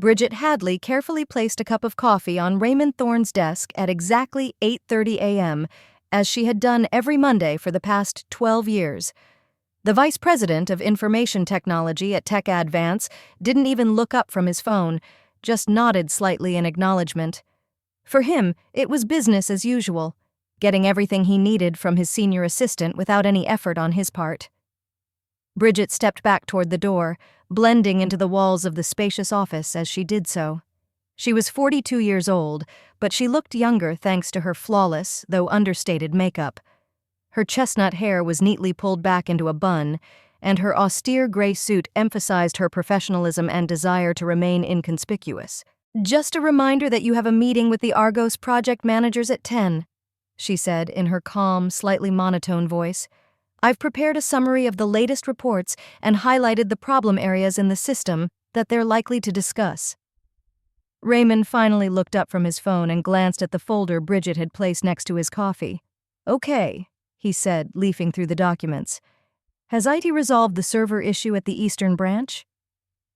Bridget Hadley carefully placed a cup of coffee on Raymond Thorne's desk at exactly 8:30 a.m., as she had done every Monday for the past 12 years. The vice president of information technology at Tech Advance didn't even look up from his phone, just nodded slightly in acknowledgement. For him, it was business as usual, getting everything he needed from his senior assistant without any effort on his part. Bridget stepped back toward the door, blending into the walls of the spacious office as she did so. She was 42 years old, but she looked younger thanks to her flawless, though understated makeup. Her chestnut hair was neatly pulled back into a bun, and her austere gray suit emphasized her professionalism and desire to remain inconspicuous. "Just a reminder that you have a meeting with the Argos project managers at 10, she said in her calm, slightly monotone voice. "I've prepared a summary of the latest reports and highlighted the problem areas in the system that they're likely to discuss." Raymond finally looked up from his phone and glanced at the folder Bridget had placed next to his coffee. "Okay," he said, leafing through the documents. "Has IT resolved the server issue at the Eastern Branch?"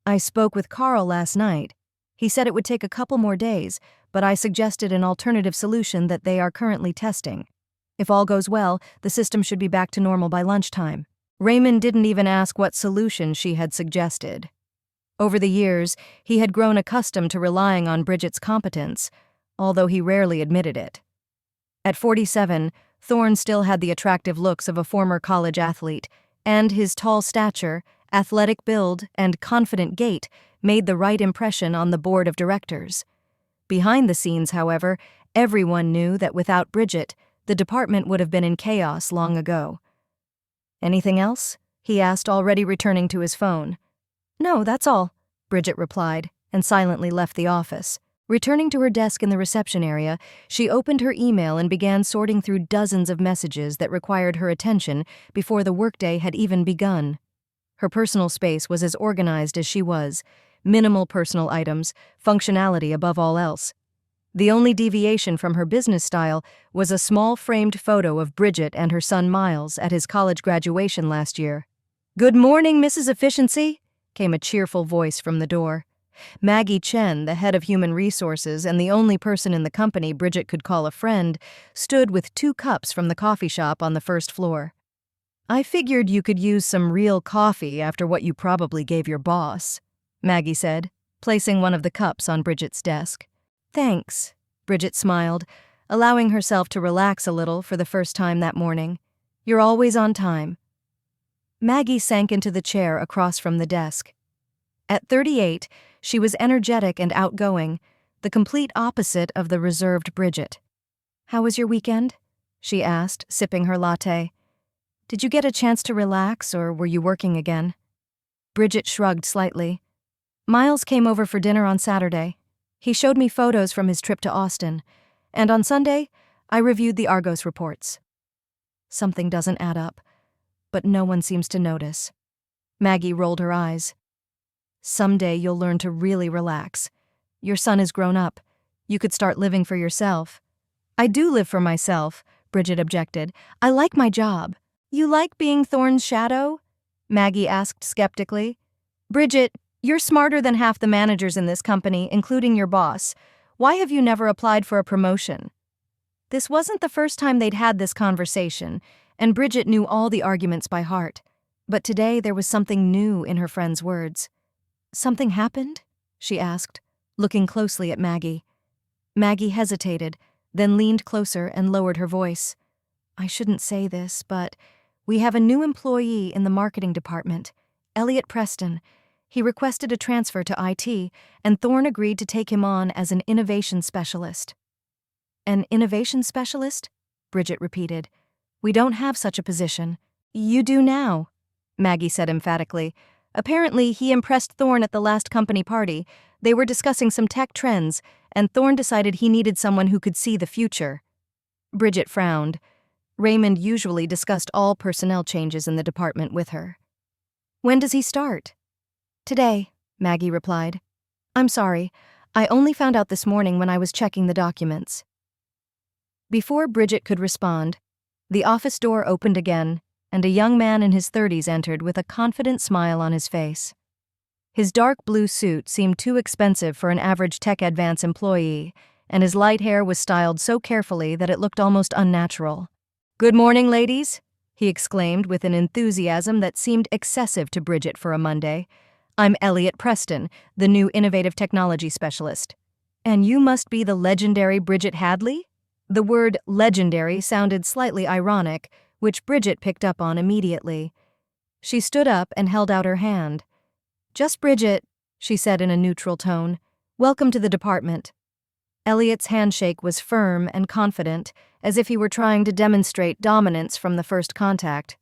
"I spoke with Carl last night. He said it would take a couple more days, but I suggested an alternative solution that they are currently testing. If all goes well, the system should be back to normal by lunchtime." Raymond didn't even ask what solution she had suggested. Over the years, he had grown accustomed to relying on Bridget's competence, although he rarely admitted it. At 47, Thorne still had the attractive looks of a former college athlete, and his tall stature, athletic build, and confident gait made the right impression on the board of directors. Behind the scenes, however, everyone knew that without Bridget, the department would have been in chaos long ago. "Anything else?" he asked, already returning to his phone. "No, that's all," Bridget replied, and silently left the office. Returning to her desk in the reception area, she opened her email and began sorting through dozens of messages that required her attention before the workday had even begun. Her personal space was as organized as she was, minimal personal items, functionality above all else. The only deviation from her business style was a small framed photo of Bridget and her son Miles at his college graduation last year. "Good morning, Mrs. Efficiency," came a cheerful voice from the door. Maggie Chen, the head of human resources and the only person in the company Bridget could call a friend, stood with 2 cups from the coffee shop on the first floor. "I figured you could use some real coffee after what you probably gave your boss," Maggie said, placing one of the cups on Bridget's desk. "Thanks," Bridget smiled, allowing herself to relax a little for the first time that morning. "You're always on time." Maggie sank into the chair across from the desk. At 38, she was energetic and outgoing, the complete opposite of the reserved Bridget. "How was your weekend?" she asked, sipping her latte. "Did you get a chance to relax, or were you working again?" Bridget shrugged slightly. "Miles came over for dinner on Saturday. He showed me photos from his trip to Austin, and on Sunday, I reviewed the Argos reports." Something doesn't add up, but no one seems to notice. Maggie rolled her eyes. "Someday you'll learn to really relax. Your son is grown up. You could start living for yourself." "I do live for myself," Bridget objected. "I like my job." "You like being Thorne's shadow?" Maggie asked skeptically. "Bridget, you're smarter than half the managers in this company, including your boss. Why have you never applied for a promotion?" This wasn't the first time they'd had this conversation, and Bridget knew all the arguments by heart. But today there was something new in her friend's words. "Something happened?" she asked, looking closely at Maggie. Maggie hesitated, then leaned closer and lowered her voice. "I shouldn't say this, but we have a new employee in the marketing department, Elliot Preston. He requested a transfer to IT, and Thorne agreed to take him on as an innovation specialist." "An innovation specialist?" Bridget repeated. "We don't have such a position." "You do now," Maggie said emphatically. "Apparently, he impressed Thorne at the last company party. They were discussing some tech trends, and Thorne decided he needed someone who could see the future." Bridget frowned. Raymond usually discussed all personnel changes in the department with her. "When does he start?" "Today," Maggie replied. "I'm sorry. I only found out this morning when I was checking the documents." Before Bridget could respond, the office door opened again, and a young man in his 30s entered with a confident smile on his face. His dark blue suit seemed too expensive for an average Tech Advance employee, and his light hair was styled so carefully that it looked almost unnatural. "Good morning, ladies," he exclaimed with an enthusiasm that seemed excessive to Bridget for a Monday. "I'm Elliot Preston, the new innovative technology specialist. And you must be the legendary Bridget Hadley?" The word legendary sounded slightly ironic, which Bridget picked up on immediately. She stood up and held out her hand. "Just Bridget," she said in a neutral tone. "Welcome to the department." Elliot's handshake was firm and confident, as if he were trying to demonstrate dominance from the first contact.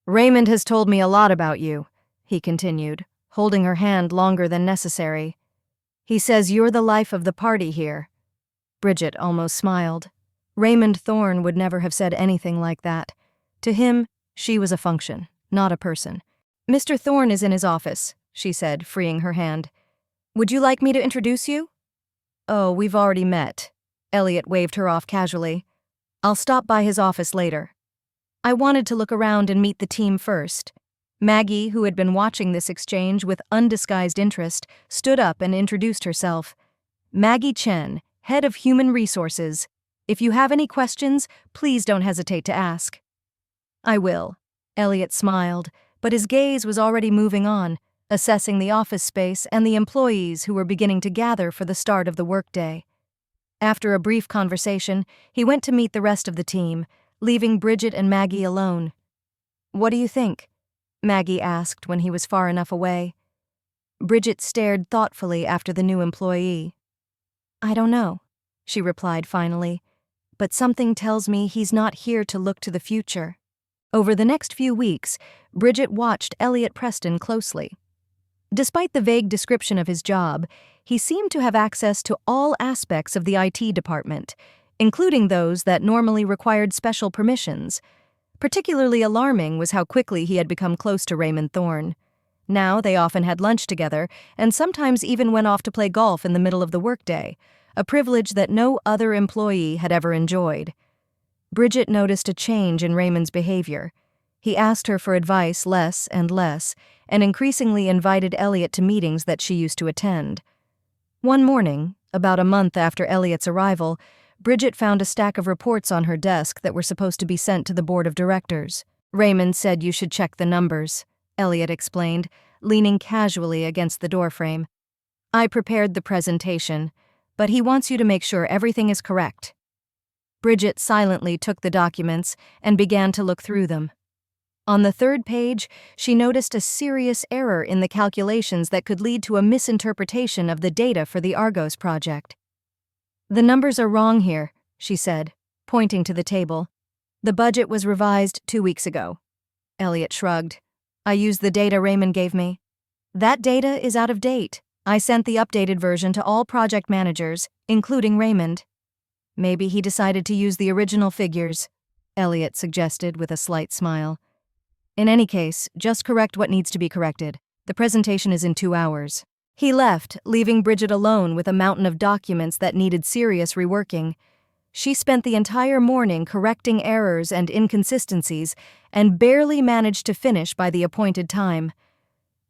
"Raymond has told me a lot about you," he continued, holding her hand longer than necessary. "He says you're the life of the party here." Bridget almost smiled. Raymond Thorne would never have said anything like that. To him, she was a function, not a person. "Mr. Thorne is in his office," she said, freeing her hand. "Would you like me to introduce you?" "Oh, we've already met." Elliot waved her off casually. "I'll stop by his office later." I wanted to look around and meet the team first. Maggie, who had been watching this exchange with undisguised interest, stood up and introduced herself. "Maggie Chen, Head of Human Resources. If you have any questions, please don't hesitate to ask." "I will." Elliot smiled, but his gaze was already moving on, assessing the office space and the employees who were beginning to gather for the start of the workday. After a brief conversation, he went to meet the rest of the team, leaving Bridget and Maggie alone. "What do you think?" Maggie asked when he was far enough away. Bridget stared thoughtfully after the new employee. "I don't know," she replied finally, "but something tells me he's not here to look to the future." Over the next few weeks, Bridget watched Elliot Preston closely. Despite the vague description of his job, he seemed to have access to all aspects of the IT department, including those that normally required special permissions. Particularly alarming was how quickly he had become close to Raymond Thorne. Now they often had lunch together, and sometimes even went off to play golf in the middle of the workday, a privilege that no other employee had ever enjoyed. Bridget noticed a change in Raymond's behavior. He asked her for advice less and less, and increasingly invited Elliot to meetings that she used to attend. One morning, about a month after Elliot's arrival, Bridget found a stack of reports on her desk that were supposed to be sent to the board of directors. "Raymond said you should check the numbers," Elliot explained, leaning casually against the doorframe. "I prepared the presentation, but he wants you to make sure everything is correct." Bridget silently took the documents and began to look through them. On the third page, she noticed a serious error in the calculations that could lead to a misinterpretation of the data for the Argos project. "The numbers are wrong here," she said, pointing to the table. "The budget was revised 2 weeks ago." Elliot shrugged. "I used the data Raymond gave me." "That data is out of date. I sent the updated version to all project managers, including Raymond." "Maybe he decided to use the original figures," Elliot suggested with a slight smile. "In any case, just correct what needs to be corrected. The presentation is in 2 hours." He left, leaving Bridget alone with a mountain of documents that needed serious reworking. She spent the entire morning correcting errors and inconsistencies and barely managed to finish by the appointed time.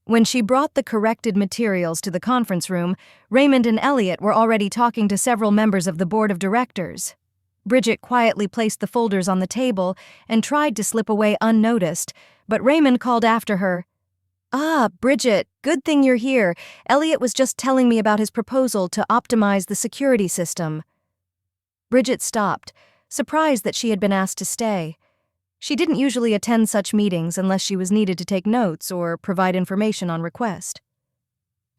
When she brought the corrected materials to the conference room, Raymond and Elliot were already talking to several members of the board of directors. Bridget quietly placed the folders on the table and tried to slip away unnoticed, but Raymond called after her. "Ah, Bridget, good thing you're here. Elliot was just telling me about his proposal to optimize the security system." Bridget stopped, surprised that she had been asked to stay. She didn't usually attend such meetings unless she was needed to take notes or provide information on request.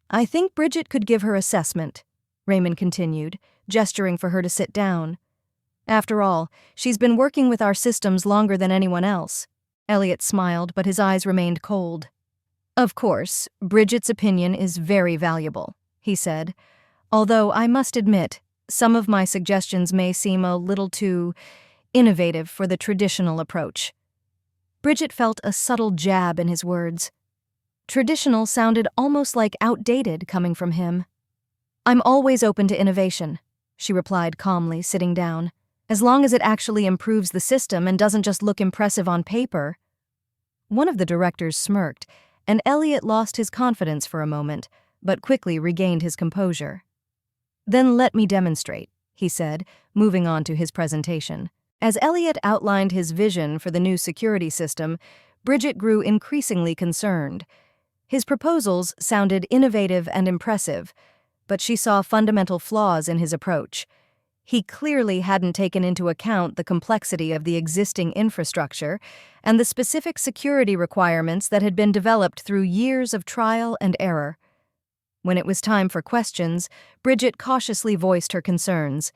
"I think Bridget could give her assessment," Raymond continued, gesturing for her to sit down. "After all, she's been working with our systems longer than anyone else." Elliot smiled, but his eyes remained cold. "Of course, Bridget's opinion is very valuable," he said, "although I must admit, some of my suggestions may seem a little too innovative for the traditional approach." Bridget felt a subtle jab in his words. Traditional sounded almost like outdated coming from him. "I'm always open to innovation," she replied calmly, sitting down, "as long as it actually improves the system and doesn't just look impressive on paper." One of the directors smirked, and Elliot lost his confidence for a moment, but quickly regained his composure. "Then let me demonstrate," he said, moving on to his presentation. As Elliot outlined his vision for the new security system, Bridget grew increasingly concerned. His proposals sounded innovative and impressive, but she saw fundamental flaws in his approach. He clearly hadn't taken into account the complexity of the existing infrastructure and the specific security requirements that had been developed through years of trial and error. When it was time for questions, Bridget cautiously voiced her concerns.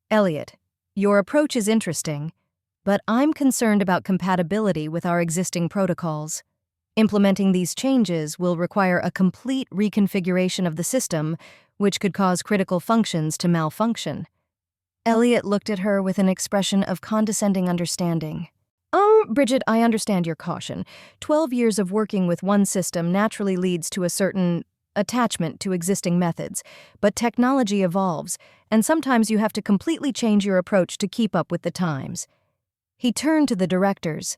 "Elliot, your approach is interesting, but I'm concerned about compatibility with our existing protocols. Implementing these changes will require a complete reconfiguration of the system, which could cause critical functions to malfunction." Elliot looked at her with an expression of condescending understanding. "Oh, Bridget, I understand your caution. 12 years of working with one system naturally leads to a certain attachment to existing methods, but technology evolves, and sometimes you have to completely change your approach to keep up with the times." He turned to the directors.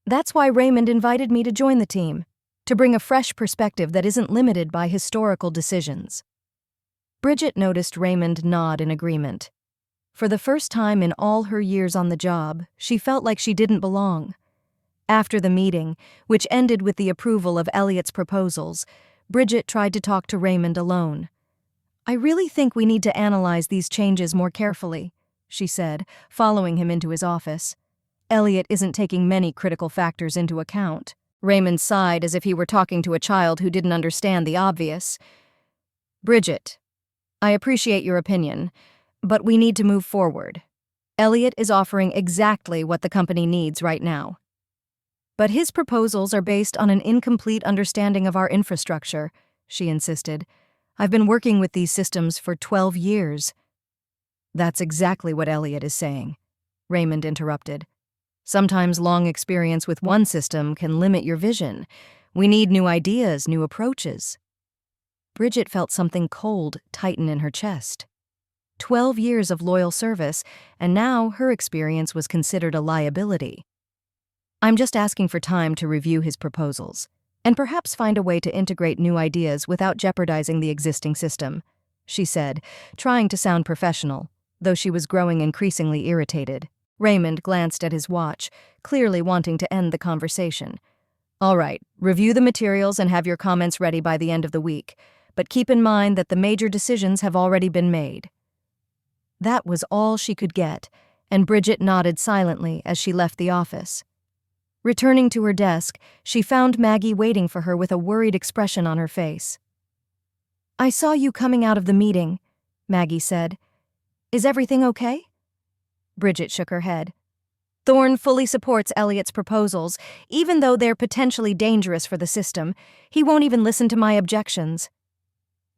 "That's why Raymond invited me to join the team, to bring a fresh perspective that isn't limited by historical decisions." Bridget noticed Raymond nod in agreement. For the first time in all her years on the job, she felt like she didn't belong. After the meeting, which ended with the approval of Elliot's proposals, Bridget tried to talk to Raymond alone. "I really think we need to analyze these changes more carefully," she said, following him into his office. "Elliot isn't taking many critical factors into account." Raymond sighed as if he were talking to a child who didn't understand the obvious. "Bridget, I appreciate your opinion, but we need to move forward. Elliot is offering exactly what the company needs right now. But his proposals are based on an incomplete understanding of our infrastructure," she insisted. "I've been working with these systems for 12 years. "That's exactly what Elliot is saying," Raymond interrupted. "Sometimes long experience with one system can limit your vision. We need new ideas, new approaches." Bridget felt something cold tighten in her chest. 12 years of loyal service, and now her experience was considered a liability. "I'm just asking for time to review his proposals, and perhaps find a way to integrate new ideas without jeopardizing the existing system," she said, trying to sound professional, though she was growing increasingly irritated. Raymond glanced at his watch, clearly wanting to end the conversation. "All right, review the materials and have your comments ready by the end of the week, but keep in mind that the major decisions have already been made." That was all she could get, and Bridget nodded silently as she left the office. Returning to her desk, she found Maggie waiting for her with a worried expression on her face. "I saw you coming out of the meeting," Maggie said. "Is everything okay?" Bridget shook her head. "Thorne fully supports Elliot's proposals, even though they're potentially dangerous for the system. He won't even listen to my objections."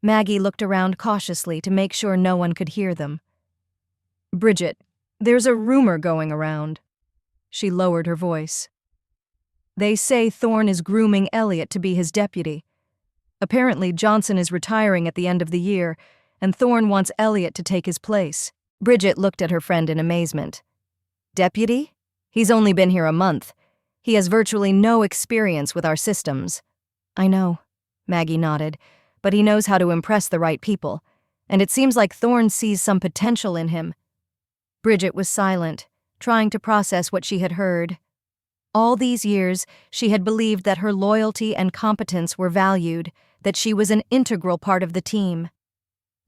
Maggie looked around cautiously to make sure no one could hear them. "Bridget, there's a rumor going around." She lowered her voice. "They say Thorne is grooming Elliot to be his deputy. Apparently Johnson is retiring at the end of the year, and Thorne wants Elliot to take his place." Bridget looked at her friend in amazement. "Deputy? He's only been here a month. He has virtually no experience with our systems." "I know," Maggie nodded, "but he knows how to impress the right people, and it seems like Thorne sees some potential in him." Bridget was silent, trying to process what she had heard. All these years, she had believed that her loyalty and competence were valued, that she was an integral part of the team.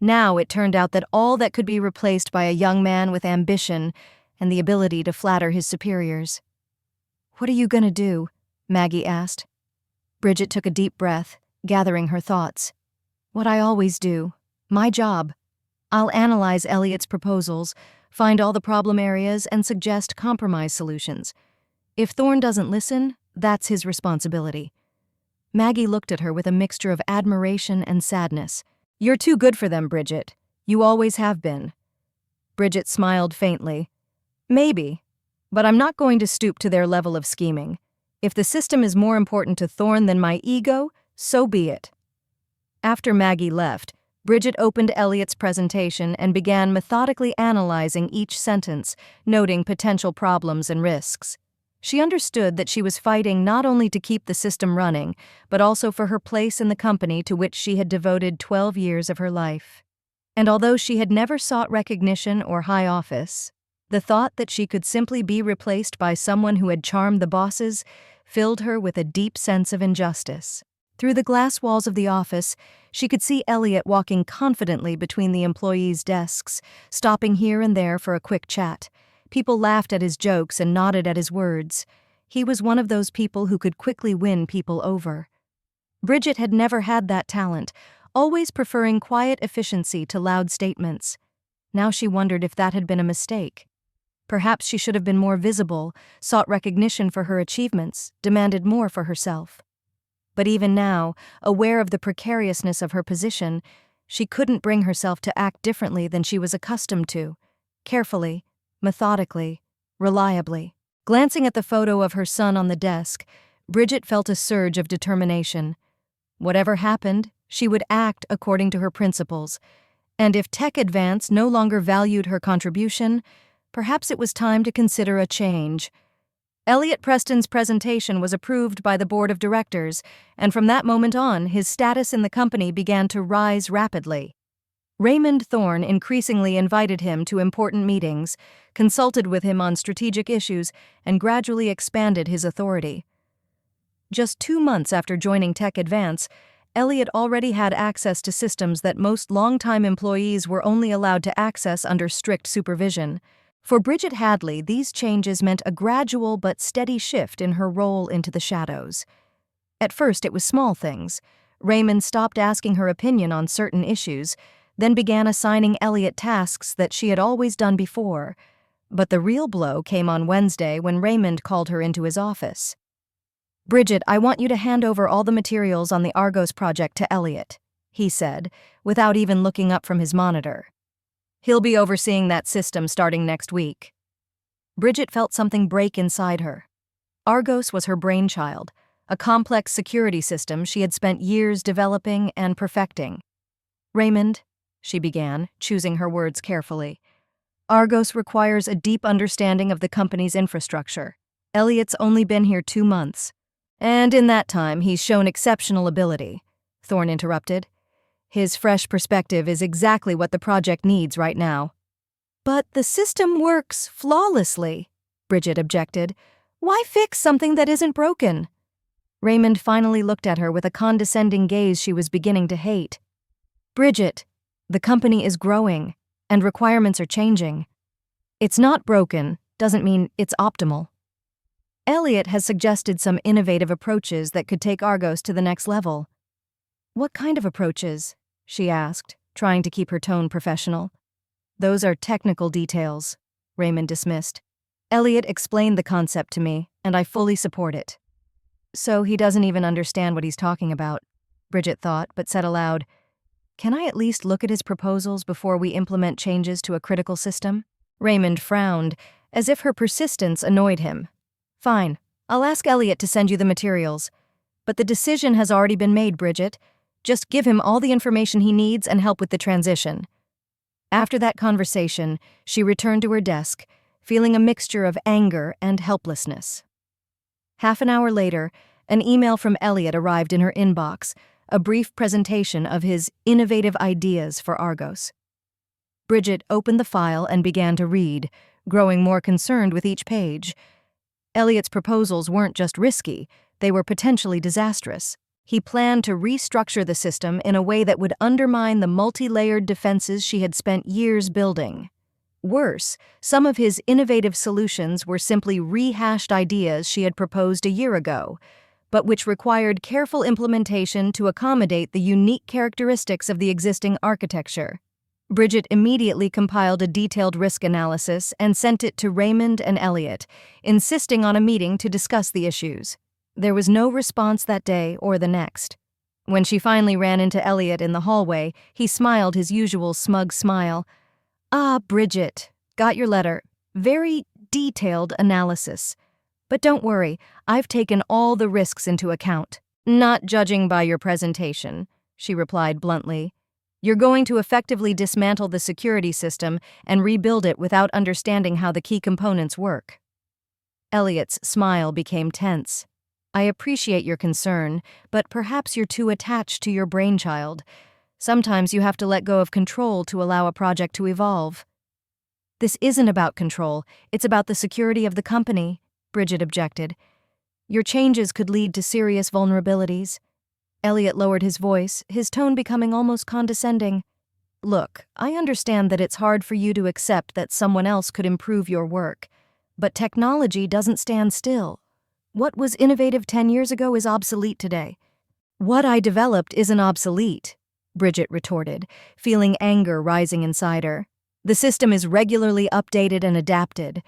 Now it turned out that all that could be replaced by a young man with ambition and the ability to flatter his superiors. "What are you going to do?" Maggie asked. Bridget took a deep breath, gathering her thoughts. "What I always do. My job. I'll analyze Elliot's proposals, find all the problem areas, and suggest compromise solutions. If Thorne doesn't listen, that's his responsibility." Maggie looked at her with a mixture of admiration and sadness. "You're too good for them, Bridget. You always have been." Bridget smiled faintly. "Maybe, but I'm not going to stoop to their level of scheming. If the system is more important to Thorne than my ego, so be it." After Maggie left, Bridget opened Elliot's presentation and began methodically analyzing each sentence, noting potential problems and risks. She understood that she was fighting not only to keep the system running, but also for her place in the company to which she had devoted 12 years of her life. And although she had never sought recognition or high office, the thought that she could simply be replaced by someone who had charmed the bosses filled her with a deep sense of injustice. Through the glass walls of the office, she could see Elliot walking confidently between the employees' desks, stopping here and there for a quick chat. People laughed at his jokes and nodded at his words. He was one of those people who could quickly win people over. Bridget had never had that talent, always preferring quiet efficiency to loud statements. Now she wondered if that had been a mistake. Perhaps she should have been more visible, sought recognition for her achievements, demanded more for herself. But even now, aware of the precariousness of her position, she couldn't bring herself to act differently than she was accustomed to, carefully, methodically, reliably. Glancing at the photo of her son on the desk, Bridget felt a surge of determination. Whatever happened, she would act according to her principles, and if Tech Advance no longer valued her contribution, perhaps it was time to consider a change. Elliot Preston's presentation was approved by the board of directors, and from that moment on, his status in the company began to rise rapidly. Raymond Thorne increasingly invited him to important meetings, consulted with him on strategic issues, and gradually expanded his authority. Just 2 months after joining Tech Advance, Elliot already had access to systems that most longtime employees were only allowed to access under strict supervision. For Bridget Hadley, these changes meant a gradual but steady shift in her role into the shadows. At first, it was small things. Raymond stopped asking her opinion on certain issues, then began assigning Elliot tasks that she had always done before. But the real blow came on Wednesday when Raymond called her into his office. "Bridget, I want you to hand over all the materials on the Argos project to Elliot," he said, without even looking up from his monitor. "He'll be overseeing that system starting next week." Bridget felt something break inside her. Argos was her brainchild, a complex security system she had spent years developing and perfecting. "Raymond," she began, choosing her words carefully, "Argos requires a deep understanding of the company's infrastructure. Elliot's only been here 2 months. And in that time, he's shown exceptional ability," Thorne interrupted. "His fresh perspective is exactly what the project needs right now." "But the system works flawlessly," Bridget objected. "Why fix something that isn't broken?" Raymond finally looked at her with a condescending gaze she was beginning to hate. "Bridget, the company is growing, and requirements are changing. It's not broken doesn't mean it's optimal. Elliot has suggested some innovative approaches that could take Argos to the next level." "What kind of approaches?" she asked, trying to keep her tone professional. "Those are technical details," Raymond dismissed. "Elliot explained the concept to me, and I fully support it." So he doesn't even understand what he's talking about, Bridget thought, but said aloud, "Can I at least look at his proposals before we implement changes to a critical system?" Raymond frowned, as if her persistence annoyed him. "Fine, I'll ask Elliot to send you the materials. But the decision has already been made, Bridget. Just give him all the information he needs and help with the transition." After that conversation, she returned to her desk, feeling a mixture of anger and helplessness. Half an hour later, an email from Elliot arrived in her inbox, a brief presentation of his innovative ideas for Argos. Bridget opened the file and began to read, growing more concerned with each page. Elliot's proposals weren't just risky, they were potentially disastrous. He planned to restructure the system in a way that would undermine the multi-layered defenses she had spent years building. Worse, some of his innovative solutions were simply rehashed ideas she had proposed a year ago, but which required careful implementation to accommodate the unique characteristics of the existing architecture. Bridget immediately compiled a detailed risk analysis and sent it to Raymond and Elliot, insisting on a meeting to discuss the issues. There was no response that day or the next. When she finally ran into Elliot in the hallway, he smiled his usual smug smile. "Ah, Bridget, got your letter. Very detailed analysis. But don't worry, I've taken all the risks into account." "Not judging by your presentation," she replied bluntly. "You're going to effectively dismantle the security system and rebuild it without understanding how the key components work." Elliot's smile became tense. I appreciate your concern, but perhaps you're too attached to your brainchild. Sometimes you have to let go of control to allow a project to evolve. This isn't about control, it's about the security of the company, Bridget objected. Your changes could lead to serious vulnerabilities. Elliot lowered his voice, his tone becoming almost condescending. Look, I understand that it's hard for you to accept that someone else could improve your work, but technology doesn't stand still. What was innovative 10 years ago is obsolete today. What I developed isn't obsolete, Bridget retorted, feeling anger rising inside her. The system is regularly updated and adapted.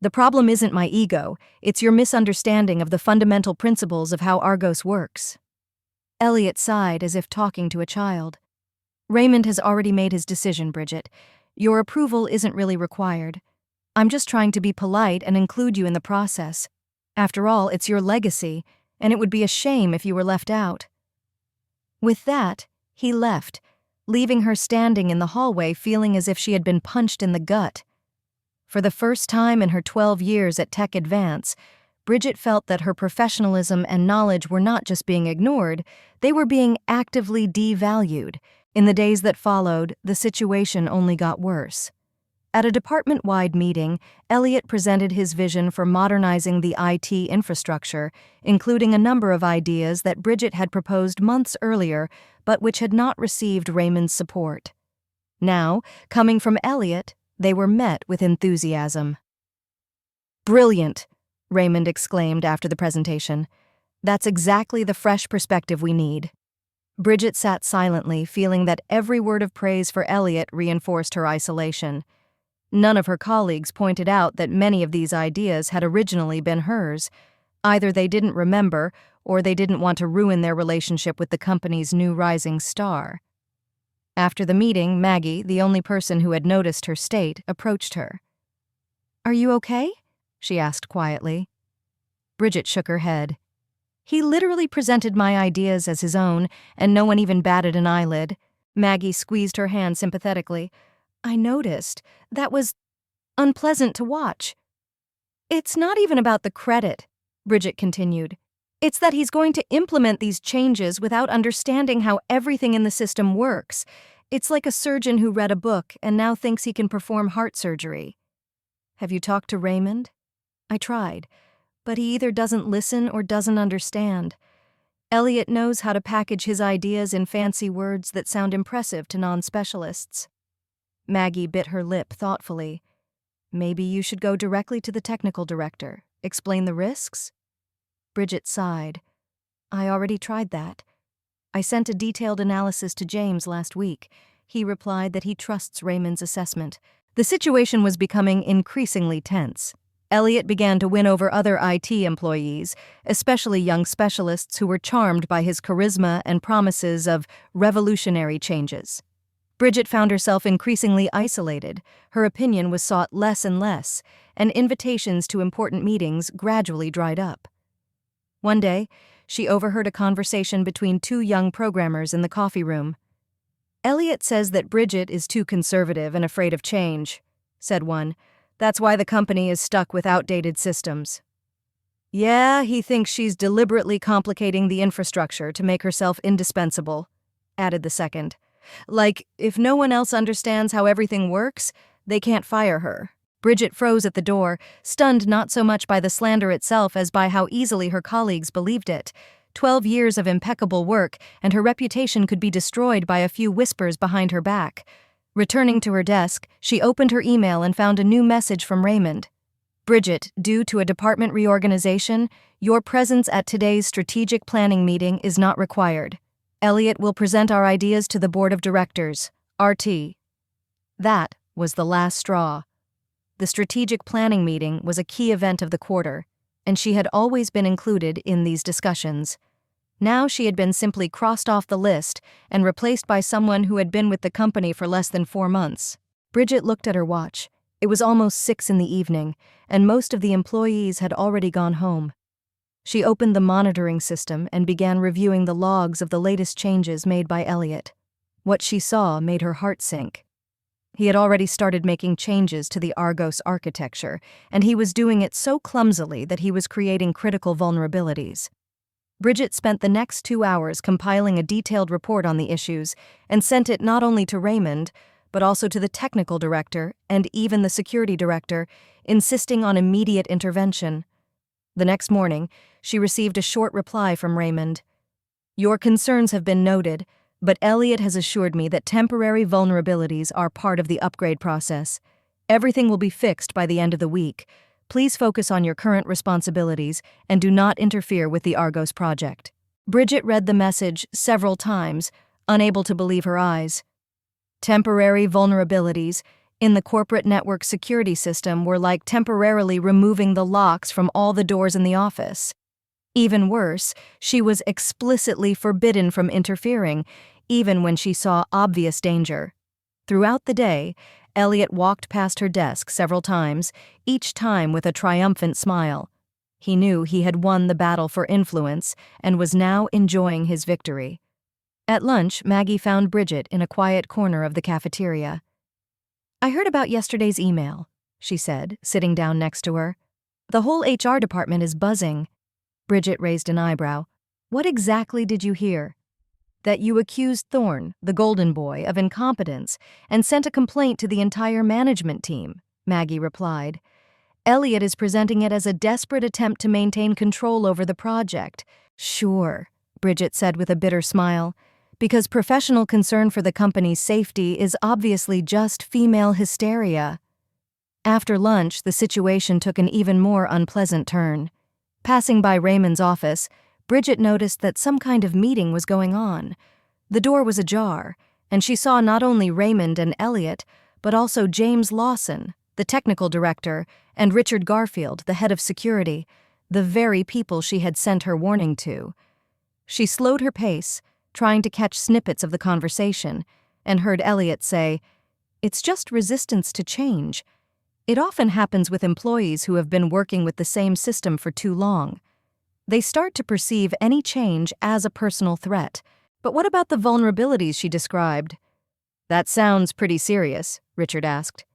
The problem isn't my ego, it's your misunderstanding of the fundamental principles of how Argos works. Elliot sighed as if talking to a child. Raymond has already made his decision, Bridget. Your approval isn't really required. I'm just trying to be polite and include you in the process. After all, it's your legacy, and it would be a shame if you were left out. With that, he left, leaving her standing in the hallway feeling as if she had been punched in the gut. For the first time in her 12 years at Tech Advance, Bridget felt that her professionalism and knowledge were not just being ignored, they were being actively devalued. In the days that followed, the situation only got worse. At a department-wide meeting, Elliot presented his vision for modernizing the IT infrastructure, including a number of ideas that Bridget had proposed months earlier, but which had not received Raymond's support. Now, coming from Elliot, they were met with enthusiasm. Brilliant, Raymond exclaimed after the presentation. That's exactly the fresh perspective we need. Bridget sat silently, feeling that every word of praise for Elliot reinforced her isolation. None of her colleagues pointed out that many of these ideas had originally been hers. Either they didn't remember, or they didn't want to ruin their relationship with the company's new rising star. After the meeting, Maggie, the only person who had noticed her state, approached her. "Are you okay?" she asked quietly. Bridget shook her head. "He literally presented my ideas as his own, and no one even batted an eyelid." Maggie squeezed her hand sympathetically. "I noticed. That was unpleasant to watch." "It's not even about the credit," Bridget continued. "It's that he's going to implement these changes without understanding how everything in the system works. It's like a surgeon who read a book and now thinks he can perform heart surgery." "Have you talked to Raymond?" "I tried, but he either doesn't listen or doesn't understand. Elliot knows how to package his ideas in fancy words that sound impressive to non-specialists." Maggie bit her lip thoughtfully. "Maybe you should go directly to the technical director, explain the risks?" Bridget sighed. "I already tried that. I sent a detailed analysis to James last week. He replied that he trusts Raymond's assessment." The situation was becoming increasingly tense. Elliot began to win over other IT employees, especially young specialists who were charmed by his charisma and promises of revolutionary changes. Bridget found herself increasingly isolated. Her opinion was sought less and less, and invitations to important meetings gradually dried up. One day, she overheard a conversation between two young programmers in the coffee room. "Elliot says that Bridget is too conservative and afraid of change," said one. "That's why the company is stuck with outdated systems." "Yeah, he thinks she's deliberately complicating the infrastructure to make herself indispensable," added the second. "Like, if no one else understands how everything works, they can't fire her." Bridget froze at the door, stunned not so much by the slander itself as by how easily her colleagues believed it. 12 years of impeccable work, and her reputation could be destroyed by a few whispers behind her back. Returning to her desk, she opened her email and found a new message from Raymond. "Bridget, due to a department reorganization, your presence at today's strategic planning meeting is not required. Elliot will present our ideas to the board of directors, RT." That was the last straw. The strategic planning meeting was a key event of the quarter, and she had always been included in these discussions. Now she had been simply crossed off the list and replaced by someone who had been with the company for less than 4 months. Bridget looked at her watch. It was almost 6 in the evening, and most of the employees had already gone home. She opened the monitoring system and began reviewing the logs of the latest changes made by Elliot. What she saw made her heart sink. He had already started making changes to the Argos architecture, and he was doing it so clumsily that he was creating critical vulnerabilities. Bridget spent the next 2 hours compiling a detailed report on the issues and sent it not only to Raymond, but also to the technical director and even the security director, insisting on immediate intervention. The next morning, she received a short reply from Raymond. "Your concerns have been noted, but Elliot has assured me that temporary vulnerabilities are part of the upgrade process. Everything will be fixed by the end of the week. Please focus on your current responsibilities and do not interfere with the Argos project." Bridget read the message several times, unable to believe her eyes. Temporary vulnerabilities in the corporate network security system were like temporarily removing the locks from all the doors in the office. Even worse, she was explicitly forbidden from interfering, even when she saw obvious danger. Throughout the day, Elliot walked past her desk several times, each time with a triumphant smile. He knew he had won the battle for influence and was now enjoying his victory. At lunch, Maggie found Bridget in a quiet corner of the cafeteria. "I heard about yesterday's email," she said, sitting down next to her. "The whole HR department is buzzing." Bridget raised an eyebrow. "What exactly did you hear?" "That you accused Thorne, the golden boy, of incompetence and sent a complaint to the entire management team," Maggie replied. "Elliot is presenting it as a desperate attempt to maintain control over the project." "Sure," Bridget said with a bitter smile, "because professional concern for the company's safety is obviously just female hysteria." After lunch, the situation took an even more unpleasant turn. Passing by Raymond's office, Bridget noticed that some kind of meeting was going on. The door was ajar, and she saw not only Raymond and Elliot, but also James Lawson, the technical director, and Richard Garfield, the head of security, the very people she had sent her warning to. She slowed her pace, trying to catch snippets of the conversation, and heard Elliot say, "It's just resistance to change. It often happens with employees who have been working with the same system for too long. They start to perceive any change as a personal threat." "But what about the vulnerabilities she described?" "That sounds pretty serious," Richard asked.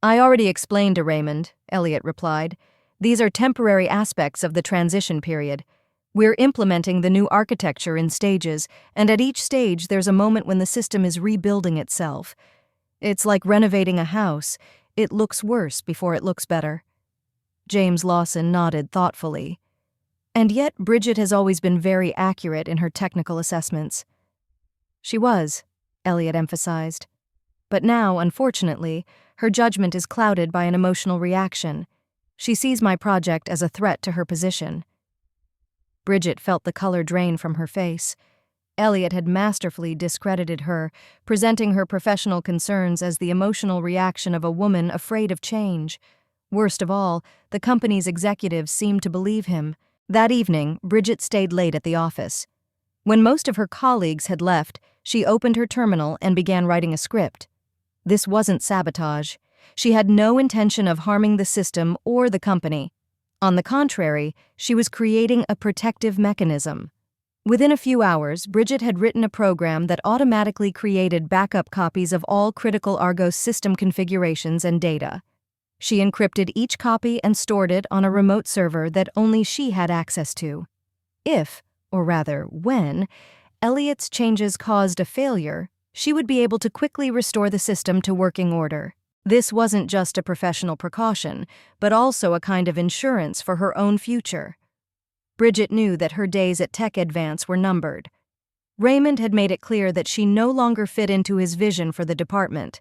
"I already explained to Raymond," Elliot replied. "These are temporary aspects of the transition period. We're implementing the new architecture in stages, and at each stage there's a moment when the system is rebuilding itself. It's like renovating a house. It looks worse before it looks better." James Lawson nodded thoughtfully. "And yet Bridget has always been very accurate in her technical assessments." "She was," Elliot emphasized. "But now, unfortunately, her judgment is clouded by an emotional reaction. She sees my project as a threat to her position." Bridget felt the color drain from her face. Elliot had masterfully discredited her, presenting her professional concerns as the emotional reaction of a woman afraid of change. Worst of all, the company's executives seemed to believe him. That evening, Bridget stayed late at the office. When most of her colleagues had left, she opened her terminal and began writing a script. This wasn't sabotage. She had no intention of harming the system or the company. On the contrary, she was creating a protective mechanism. Within a few hours, Bridget had written a program that automatically created backup copies of all critical Argos system configurations and data. She encrypted each copy and stored it on a remote server that only she had access to. If, or rather when, Elliot's changes caused a failure, she would be able to quickly restore the system to working order. This wasn't just a professional precaution, but also a kind of insurance for her own future. Bridget knew that her days at Tech Advance were numbered. Raymond had made it clear that she no longer fit into his vision for the department.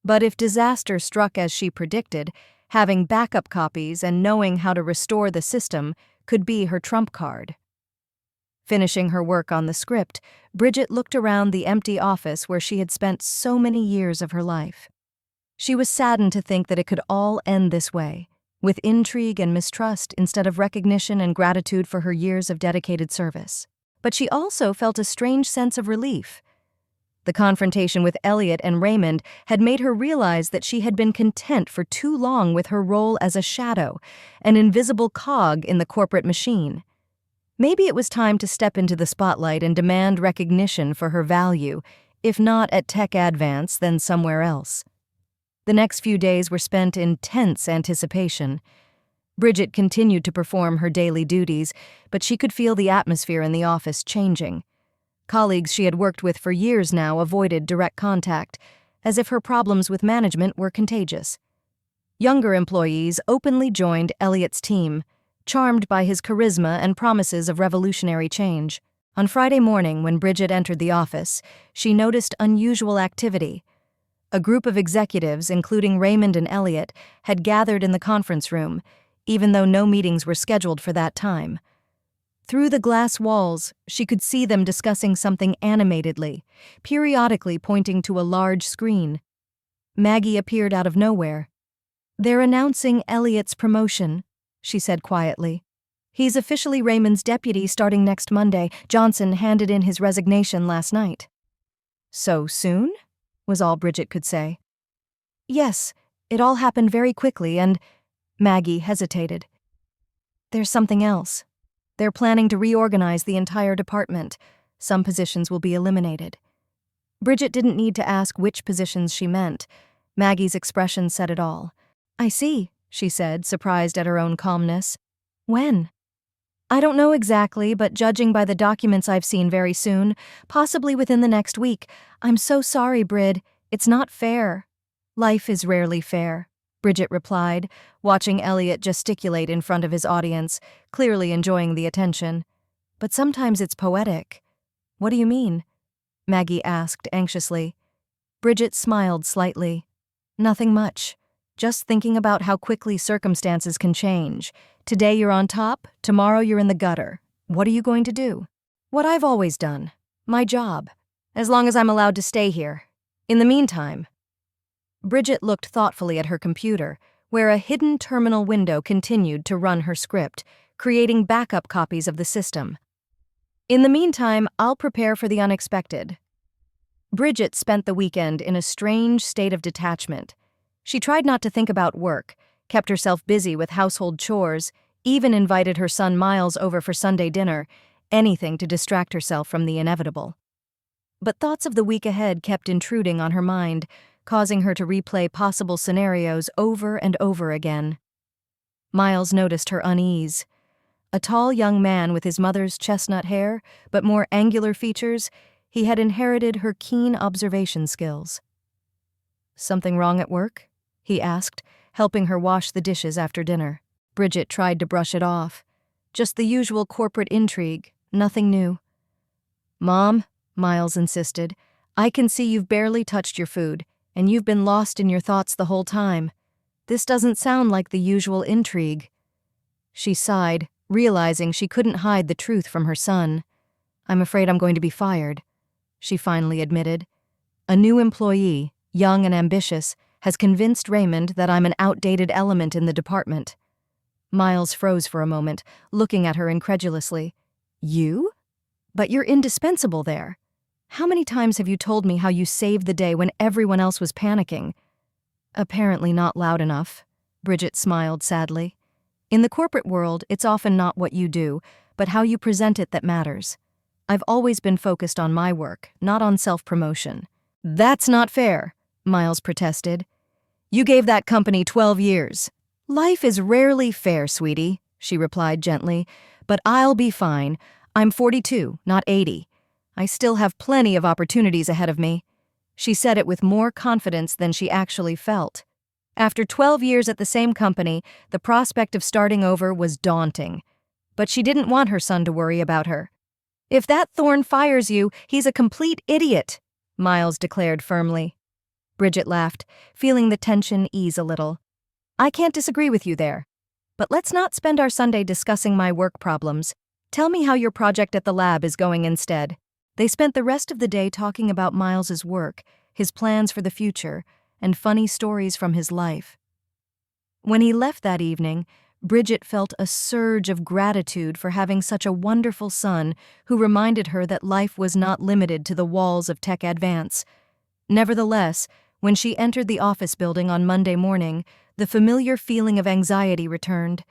But if disaster struck as she predicted, having backup copies and knowing how to restore the system could be her trump card. Finishing her work on the script, Bridget looked around the empty office where she had spent so many years of her life. She was saddened to think that it could all end this way, with intrigue and mistrust instead of recognition and gratitude for her years of dedicated service. But she also felt a strange sense of relief. The confrontation with Elliot and Raymond had made her realize that she had been content for too long with her role as a shadow, an invisible cog in the corporate machine. Maybe it was time to step into the spotlight and demand recognition for her value, if not at Tech Advance, then somewhere else. The next few days were spent in tense anticipation. Bridget continued to perform her daily duties, but she could feel the atmosphere in the office changing. Colleagues she had worked with for years now avoided direct contact, as if her problems with management were contagious. Younger employees openly joined Elliot's team, charmed by his charisma and promises of revolutionary change. On Friday morning, when Bridget entered the office, she noticed unusual activity. A group of executives, including Raymond and Elliot, had gathered in the conference room, even though no meetings were scheduled for that time. Through the glass walls, she could see them discussing something animatedly, periodically pointing to a large screen. Maggie appeared out of nowhere. "They're announcing Elliot's promotion," she said quietly. "He's officially Raymond's deputy starting next Monday. Johnson handed in his resignation last night." "So soon?" was all Bridget could say. "Yes, it all happened very quickly and—" Maggie hesitated. "There's something else. They're planning to reorganize the entire department. Some positions will be eliminated." Bridget didn't need to ask which positions she meant. Maggie's expression said it all. "I see," she said, surprised at her own calmness. "When?" "I don't know exactly, but judging by the documents I've seen, very soon, possibly within the next week. I'm so sorry, Brid. It's not fair." "Life is rarely fair," Bridget replied, watching Elliot gesticulate in front of his audience, clearly enjoying the attention. "But sometimes it's poetic." "What do you mean?" Maggie asked anxiously. Bridget smiled slightly. "Nothing much. Just thinking about how quickly circumstances can change. Today you're on top, tomorrow you're in the gutter. What are you going to do?" "What I've always done. My job. As long as I'm allowed to stay here. In the meantime—" Bridget looked thoughtfully at her computer, where a hidden terminal window continued to run her script, creating backup copies of the system. "In the meantime, I'll prepare for the unexpected." Bridget spent the weekend in a strange state of detachment. She tried not to think about work, kept herself busy with household chores, even invited her son Miles over for Sunday dinner, anything to distract herself from the inevitable. But thoughts of the week ahead kept intruding on her mind, causing her to replay possible scenarios over and over again. Miles noticed her unease. A tall young man with his mother's chestnut hair, but more angular features, he had inherited her keen observation skills. "Something wrong at work?" he asked, helping her wash the dishes after dinner. Bridget tried to brush it off. "Just the usual corporate intrigue, nothing new." "Mom," Miles insisted, "I can see you've barely touched your food, and you've been lost in your thoughts the whole time. This doesn't sound like the usual intrigue." She sighed, realizing she couldn't hide the truth from her son. "I'm afraid I'm going to be fired," she finally admitted. "A new employee, young and ambitious, has convinced Raymond that I'm an outdated element in the department." Miles froze for a moment, looking at her incredulously. "You? But you're indispensable there. How many times have you told me how you saved the day when everyone else was panicking?" "Apparently not loud enough," Bridget smiled sadly. "In the corporate world, it's often not what you do, but how you present it that matters. I've always been focused on my work, not on self-promotion." "That's not fair," Miles protested. "You gave that company 12 years. "Life is rarely fair, sweetie," she replied gently, "but I'll be fine. I'm 42, not 80. I still have plenty of opportunities ahead of me." She said it with more confidence than she actually felt. After 12 years at the same company, the prospect of starting over was daunting. But she didn't want her son to worry about her. "If that Thorne fires you, he's a complete idiot," Miles declared firmly. Bridget laughed, feeling the tension ease a little. "I can't disagree with you there. But let's not spend our Sunday discussing my work problems. Tell me how your project at the lab is going instead." They spent the rest of the day talking about Miles's work, his plans for the future, and funny stories from his life. When he left that evening, Bridget felt a surge of gratitude for having such a wonderful son who reminded her that life was not limited to the walls of Tech Advance. Nevertheless, when she entered the office building on Monday morning, the familiar feeling of anxiety returned.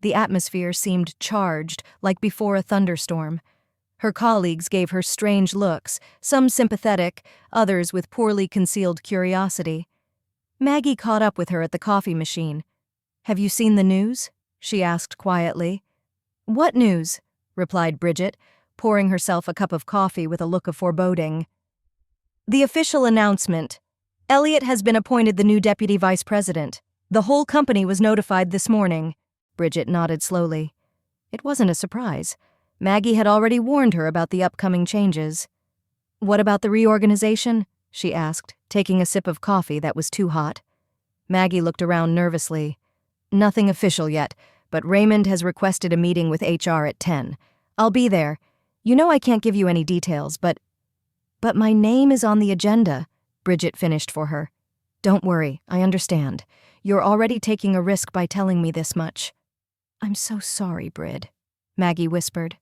The atmosphere seemed charged, like before a thunderstorm. Her colleagues gave her strange looks, some sympathetic, others with poorly concealed curiosity. Maggie caught up with her at the coffee machine. "Have you seen the news?" she asked quietly. "What news?" replied Bridget, pouring herself a cup of coffee with a look of foreboding. "The official announcement. Elliot has been appointed the new deputy vice president. The whole company was notified this morning." Bridget nodded slowly. It wasn't a surprise. Maggie had already warned her about the upcoming changes. "What about the reorganization?" she asked, taking a sip of coffee that was too hot. Maggie looked around nervously. "Nothing official yet, but Raymond has requested a meeting with HR at 10. I'll be there. You know I can't give you any details, but my name is on the agenda," Bridget finished for her. "Don't worry, I understand. You're already taking a risk by telling me this much." "I'm so sorry, Brid," Maggie whispered.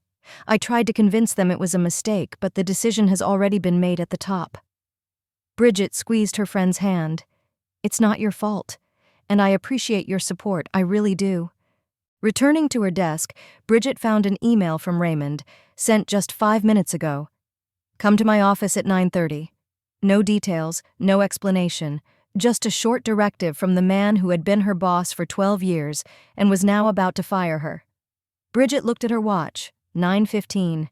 "I tried to convince them it was a mistake, but the decision has already been made at the top." Bridget squeezed her friend's hand. "It's not your fault, and I appreciate your support, I really do." Returning to her desk, Bridget found an email from Raymond, sent just 5 minutes ago. "Come to my office at 9:30. No details, no explanation, just a short directive from the man who had been her boss for 12 years and was now about to fire her." Bridget looked at her watch. 9:15.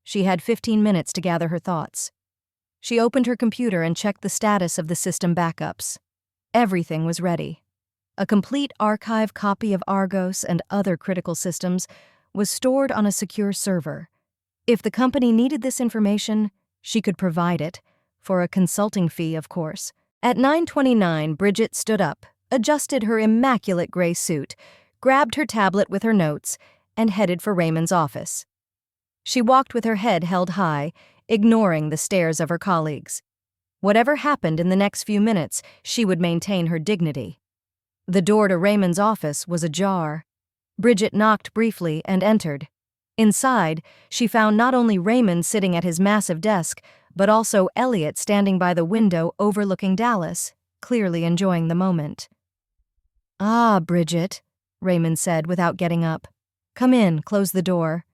She had 15 minutes to gather her thoughts. She opened her computer and checked the status of the system backups. Everything was ready. A complete archive copy of Argos and other critical systems was stored on a secure server. If the company needed this information, she could provide it, for a consulting fee, of course. At 9:29, Bridget stood up, adjusted her immaculate gray suit, grabbed her tablet with her notes, and headed for Raymond's office. She walked with her head held high, ignoring the stares of her colleagues. Whatever happened in the next few minutes, she would maintain her dignity. The door to Raymond's office was ajar. Bridget knocked briefly and entered. Inside, she found not only Raymond sitting at his massive desk, but also Elliot standing by the window overlooking Dallas, clearly enjoying the moment. "Ah, Bridget," Raymond said without getting up. "Come in, close the door."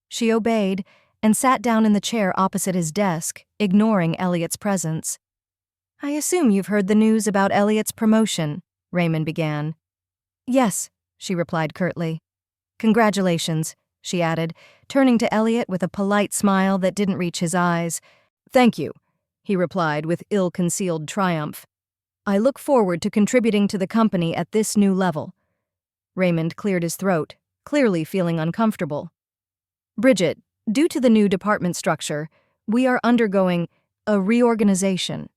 She obeyed and sat down in the chair opposite his desk, ignoring Elliot's presence. "I assume you've heard the news about Elliot's promotion," Raymond began. "Yes," she replied curtly. "Congratulations," she added, turning to Elliot with a polite smile that didn't reach his eyes. "Thank you," he replied with ill-concealed triumph. "I look forward to contributing to the company at this new level." Raymond cleared his throat, clearly feeling uncomfortable. "Bridget, due to the new department structure, we are undergoing a reorganization.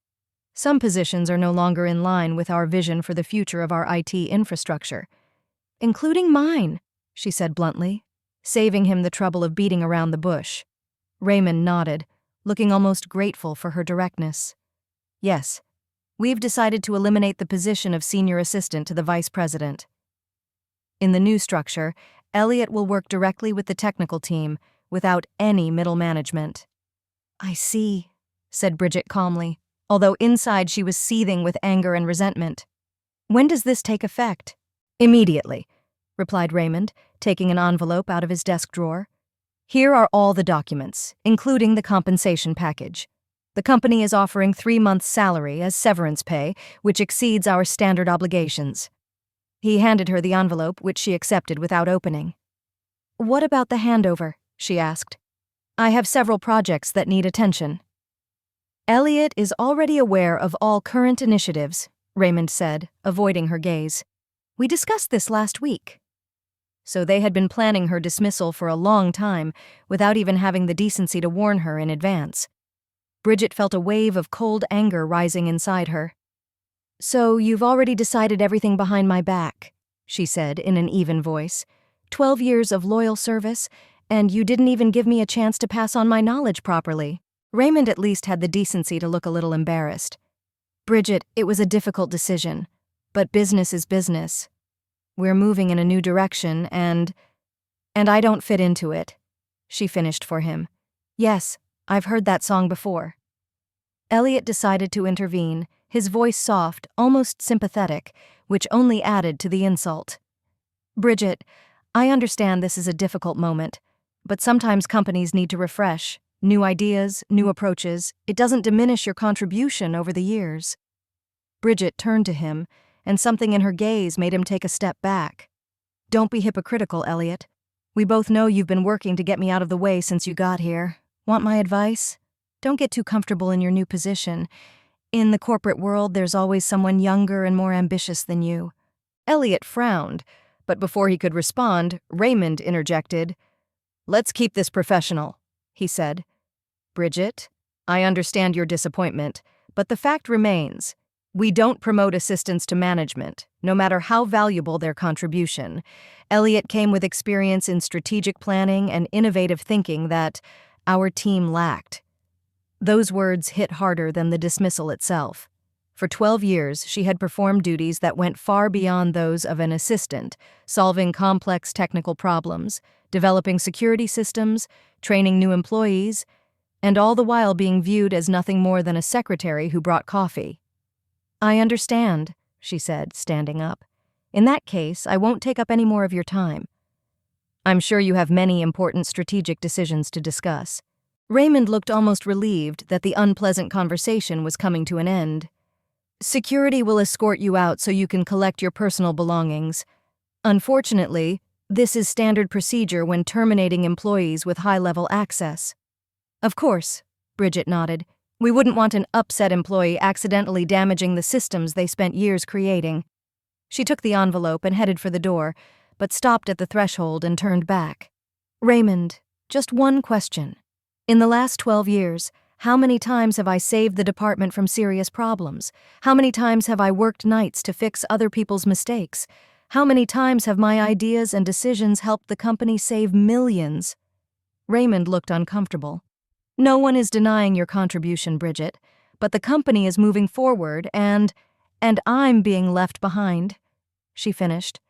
Some positions are no longer in line with our vision for the future of our IT infrastructure. Including mine," she said bluntly, saving him the trouble of beating around the bush. Raymond nodded, looking almost grateful for her directness. "Yes, we've decided to eliminate the position of senior assistant to the vice president. In the new structure, Elliot will work directly with the technical team, without any middle management." "I see," said Bridget calmly, although inside she was seething with anger and resentment. "When does this take effect?" "Immediately," replied Raymond, taking an envelope out of his desk drawer. "Here are all the documents, including the compensation package. The company is offering 3 months' salary as severance pay, which exceeds our standard obligations." He handed her the envelope, which she accepted without opening. "What about the handover?" she asked. "I have several projects that need attention." "Elliot is already aware of all current initiatives," Raymond said, avoiding her gaze. "We discussed this last week." So they had been planning her dismissal for a long time, without even having the decency to warn her in advance. Bridget felt a wave of cold anger rising inside her. "So you've already decided everything behind my back," she said in an even voice. 12 years of loyal service, and you didn't even give me a chance to pass on my knowledge properly." Raymond at least had the decency to look a little embarrassed. "Bridget, it was a difficult decision, but business is business. We're moving in a new direction, and I don't fit into it," she finished for him. "Yes, I've heard that song before." Elliot decided to intervene, his voice soft, almost sympathetic, which only added to the insult. "Bridget, I understand this is a difficult moment, but sometimes companies need to refresh. New ideas, new approaches. It doesn't diminish your contribution over the years." Bridget turned to him, and something in her gaze made him take a step back. Don't be hypocritical, Elliot. We both know you've been working to get me out of the way since you got here. Want my advice? Don't get too comfortable in your new position. In the corporate world, there's always someone younger and more ambitious than you. Elliot frowned, but before he could respond, Raymond interjected. Let's keep this professional, he said. Bridget, I understand your disappointment, but the fact remains. We don't promote assistants to management, no matter how valuable their contribution. Elliot came with experience in strategic planning and innovative thinking that our team lacked. Those words hit harder than the dismissal itself. For 12 years, she had performed duties that went far beyond those of an assistant, solving complex technical problems, developing security systems, training new employees, and all the while being viewed as nothing more than a secretary who brought coffee. I understand, she said, standing up. In that case, I won't take up any more of your time. I'm sure you have many important strategic decisions to discuss. Raymond looked almost relieved that the unpleasant conversation was coming to an end. Security will escort you out so you can collect your personal belongings. Unfortunately, this is standard procedure when terminating employees with high-level access. Of course, Bridget nodded. We wouldn't want an upset employee accidentally damaging the systems they spent years creating. She took the envelope and headed for the door, but stopped at the threshold and turned back. Raymond, just one question. In the last 12 years, how many times have I saved the department from serious problems? How many times have I worked nights to fix other people's mistakes? How many times have my ideas and decisions helped the company save millions? Raymond looked uncomfortable. No one is denying your contribution, Bridget, but the company is moving forward and I'm being left behind, she finished.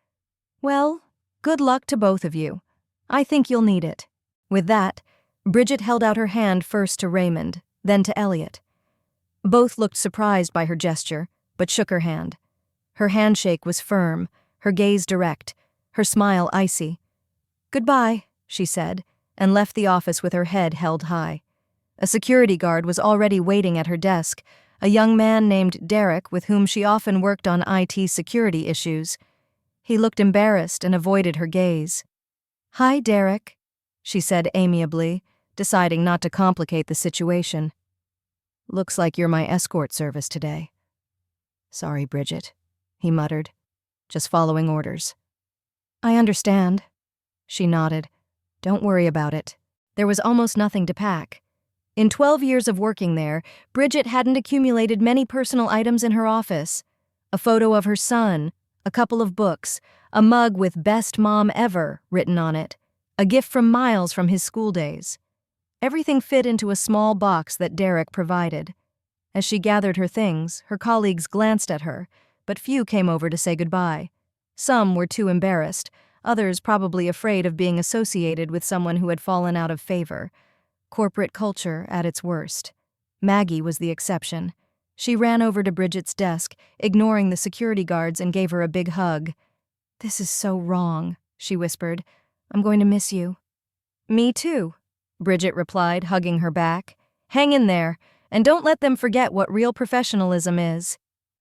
Well, good luck to both of you. I think you'll need it. With that, Bridget held out her hand first to Raymond, then to Elliot. Both looked surprised by her gesture, but shook her hand. Her handshake was firm, her gaze direct, her smile icy. Goodbye, she said, and left the office with her head held high. A security guard was already waiting at her desk, a young man named Derek with whom she often worked on IT security issues. He looked embarrassed and avoided her gaze. Hi, Derek, she said amiably, deciding not to complicate the situation. Looks like you're my escort service today. Sorry, Bridget, he muttered, just following orders. I understand, she nodded. Don't worry about it. There was almost nothing to pack. In 12 years of working there, Bridget hadn't accumulated many personal items in her office. A photo of her son, a couple of books, a mug with "Best Mom Ever" written on it, a gift from Miles from his school days. Everything fit into a small box that Derek provided. As she gathered her things, her colleagues glanced at her, but few came over to say goodbye. Some were too embarrassed, others probably afraid of being associated with someone who had fallen out of favor. Corporate culture at its worst. Maggie was the exception. She ran over to Bridget's desk, ignoring the security guards, and gave her a big hug. This is so wrong, she whispered. I'm going to miss you. Me too, Bridget replied, hugging her back. Hang in there, and don't let them forget what real professionalism is.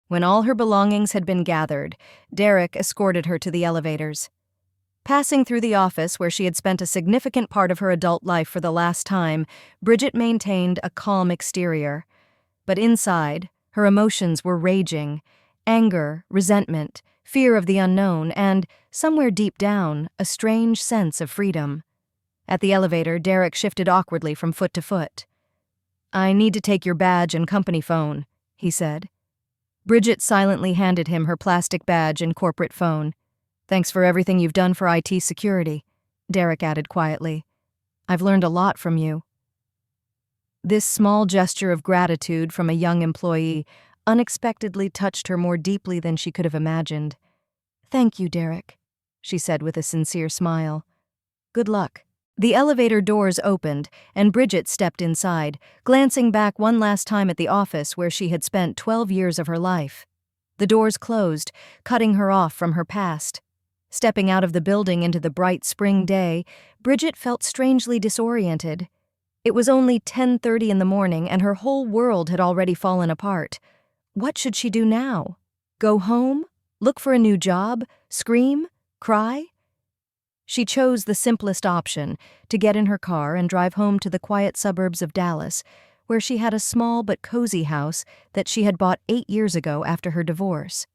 When all her belongings had been gathered, Derek escorted her to the elevators. Passing through the office where she had spent a significant part of her adult life for the last time, Bridget maintained a calm exterior. But inside, her emotions were raging. Anger, resentment, fear of the unknown, and, somewhere deep down, a strange sense of freedom. At the elevator, Derek shifted awkwardly from foot to foot. I need to take your badge and company phone, he said. Bridget silently handed him her plastic badge and corporate phone. Thanks for everything you've done for IT security, Derek added quietly. I've learned a lot from you. This small gesture of gratitude from a young employee unexpectedly touched her more deeply than she could have imagined. Thank you, Derek, she said with a sincere smile. Good luck. The elevator doors opened, and Bridget stepped inside, glancing back one last time at the office where she had spent 12 years of her life. The doors closed, cutting her off from her past. Stepping out of the building into the bright spring day, Bridget felt strangely disoriented. It was only 10:30 in the morning, and her whole world had already fallen apart. What should she do now? Go home? Look for a new job? Scream? Cry? She chose the simplest option, to get in her car and drive home to the quiet suburbs of Dallas, where she had a small but cozy house that she had bought 8 years ago after her divorce.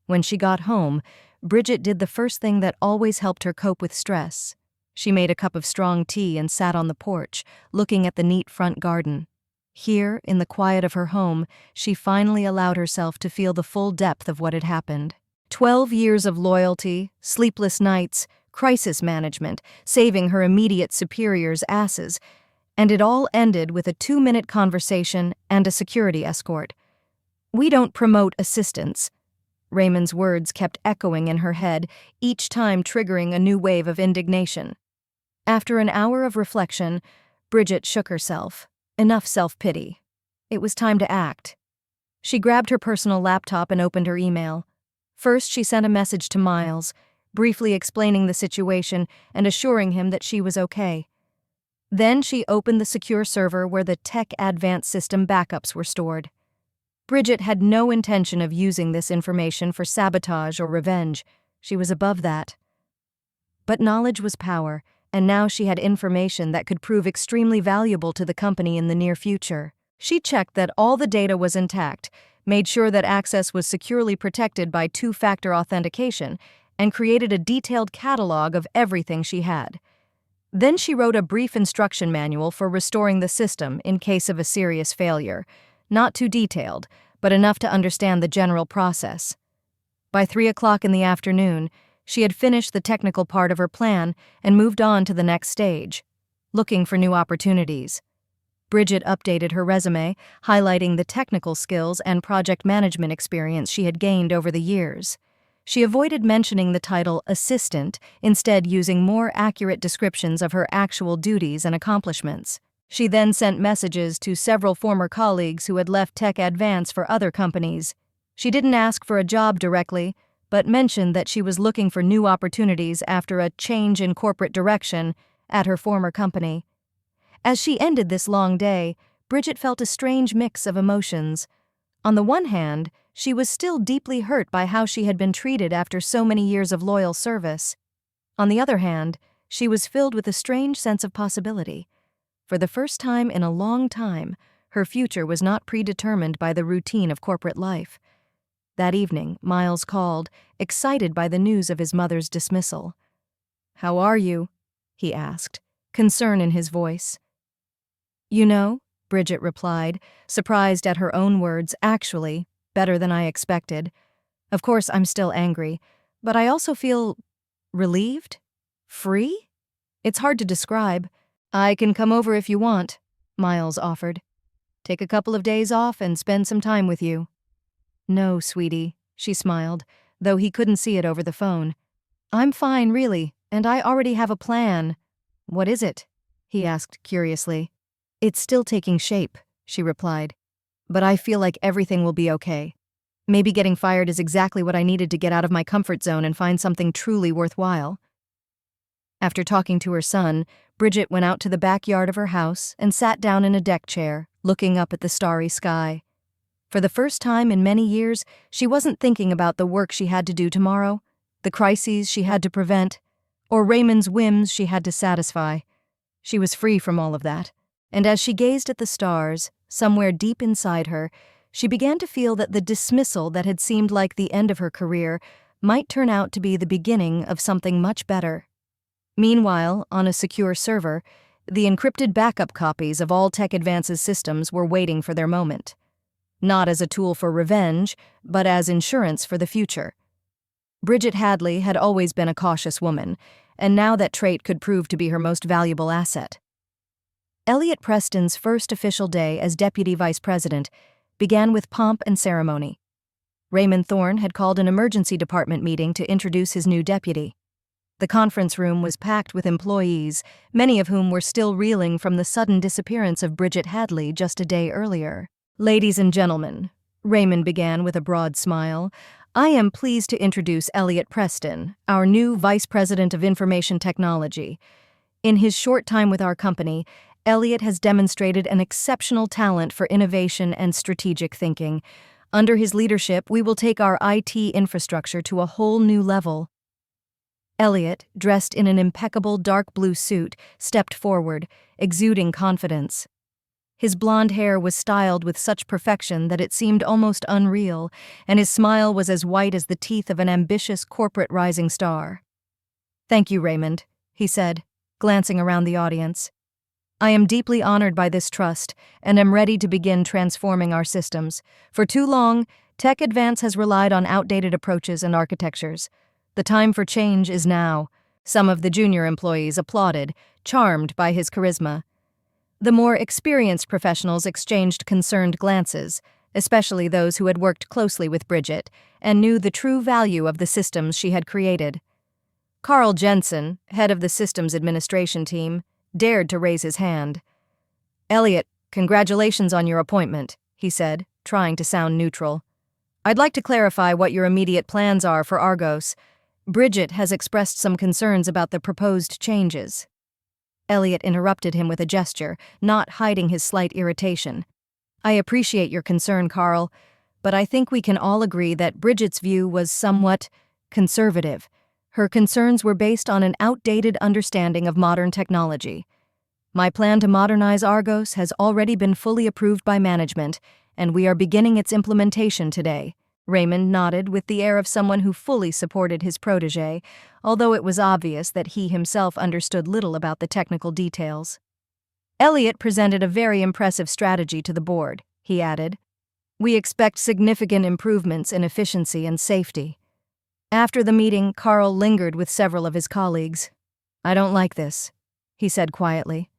When she got home, Bridget did the first thing that always helped her cope with stress. She made a cup of strong tea and sat on the porch, looking at the neat front garden. Here, in the quiet of her home, she finally allowed herself to feel the full depth of what had happened. 12 years of loyalty, sleepless nights, crisis management, saving her immediate superiors' asses, and it all ended with a 2-minute conversation and a security escort. "We don't promote assistance." Raymond's words kept echoing in her head, each time triggering a new wave of indignation. After an hour of reflection, Bridget shook herself. Enough self-pity. It was time to act. She grabbed her personal laptop and opened her email. First, she sent a message to Miles, briefly explaining the situation and assuring him that she was okay. Then she opened the secure server where the Tech Advanced System backups were stored. Bridget had no intention of using this information for sabotage or revenge. She was above that. But knowledge was power, and now she had information that could prove extremely valuable to the company in the near future. She checked that all the data was intact, made sure that access was securely protected by 2-factor authentication, and created a detailed catalog of everything she had. Then she wrote a brief instruction manual for restoring the system in case of a serious failure. Not too detailed, but enough to understand the general process. By 3 o'clock in the afternoon, she had finished the technical part of her plan and moved on to the next stage, looking for new opportunities. Bridget updated her resume, highlighting the technical skills and project management experience she had gained over the years. She avoided mentioning the title assistant, instead using more accurate descriptions of her actual duties and accomplishments. She then sent messages to several former colleagues who had left Tech Advance for other companies. She didn't ask for a job directly, but mentioned that she was looking for new opportunities after a change in corporate direction at her former company. As she ended this long day, Bridget felt a strange mix of emotions. On the one hand, she was still deeply hurt by how she had been treated after so many years of loyal service. On the other hand, she was filled with a strange sense of possibility. For the first time in a long time, her future was not predetermined by the routine of corporate life. That evening, Miles called, excited by the news of his mother's dismissal. "How are you?" he asked, concern in his voice. "You know," Bridget replied, surprised at her own words. "Actually, better than I expected. Of course, I'm still angry, but I also feel relieved? Free? It's hard to describe. I can come over if you want," Miles offered. "Take a couple of days off and spend some time with you." "No, sweetie," she smiled, though he couldn't see it over the phone. "I'm fine, really, and I already have a plan." "What is it?" he asked curiously. "It's still taking shape," she replied. "But I feel like everything will be okay. Maybe getting fired is exactly what I needed to get out of my comfort zone and find something truly worthwhile." After talking to her son, Bridget went out to the backyard of her house and sat down in a deck chair, looking up at the starry sky. For the first time in many years, she wasn't thinking about the work she had to do tomorrow, the crises she had to prevent, or Raymond's whims she had to satisfy. She was free from all of that, and as she gazed at the stars, somewhere deep inside her, she began to feel that the dismissal that had seemed like the end of her career might turn out to be the beginning of something much better. Meanwhile, on a secure server, the encrypted backup copies of all Tech Advance's systems were waiting for their moment. Not as a tool for revenge, but as insurance for the future. Bridget Hadley had always been a cautious woman, and now that trait could prove to be her most valuable asset. Elliot Preston's first official day as Deputy Vice President began with pomp and ceremony. Raymond Thorne had called an emergency department meeting to introduce his new deputy. The conference room was packed with employees, many of whom were still reeling from the sudden disappearance of Bridget Hadley just a day earlier. "Ladies and gentlemen," Raymond began with a broad smile, "I am pleased to introduce Elliot Preston, our new Vice President of Information Technology. In his short time with our company, Elliot has demonstrated an exceptional talent for innovation and strategic thinking. Under his leadership, we will take our IT infrastructure to a whole new level. Elliot, dressed in an impeccable dark blue suit, stepped forward, exuding confidence. His blonde hair was styled with such perfection that it seemed almost unreal, and his smile was as white as the teeth of an ambitious corporate rising star. "Thank you, Raymond," he said, glancing around the audience. "I am deeply honored by this trust and am ready to begin transforming our systems. For too long, tech advance has relied on outdated approaches and architectures. The time for change is now." Some of the junior employees applauded, charmed by his charisma. The more experienced professionals exchanged concerned glances, especially those who had worked closely with Bridget and knew the true value of the systems she had created. Carl Jensen, head of the systems administration team, dared to raise his hand. "Elliot, congratulations on your appointment," he said, trying to sound neutral. "I'd like to clarify what your immediate plans are for Argos. Bridget has expressed some concerns about the proposed changes." Elliot interrupted him with a gesture, not hiding his slight irritation. "I appreciate your concern, Carl, but I think we can all agree that Bridget's view was somewhat conservative. Her concerns were based on an outdated understanding of modern technology. My plan to modernize Argos has already been fully approved by management, and we are beginning its implementation today." Raymond nodded with the air of someone who fully supported his protégé, although it was obvious that he himself understood little about the technical details. "Elliot presented a very impressive strategy to the board," he added. "We expect significant improvements in efficiency and safety." After the meeting, Carl lingered with several of his colleagues. "I don't like this," he said quietly.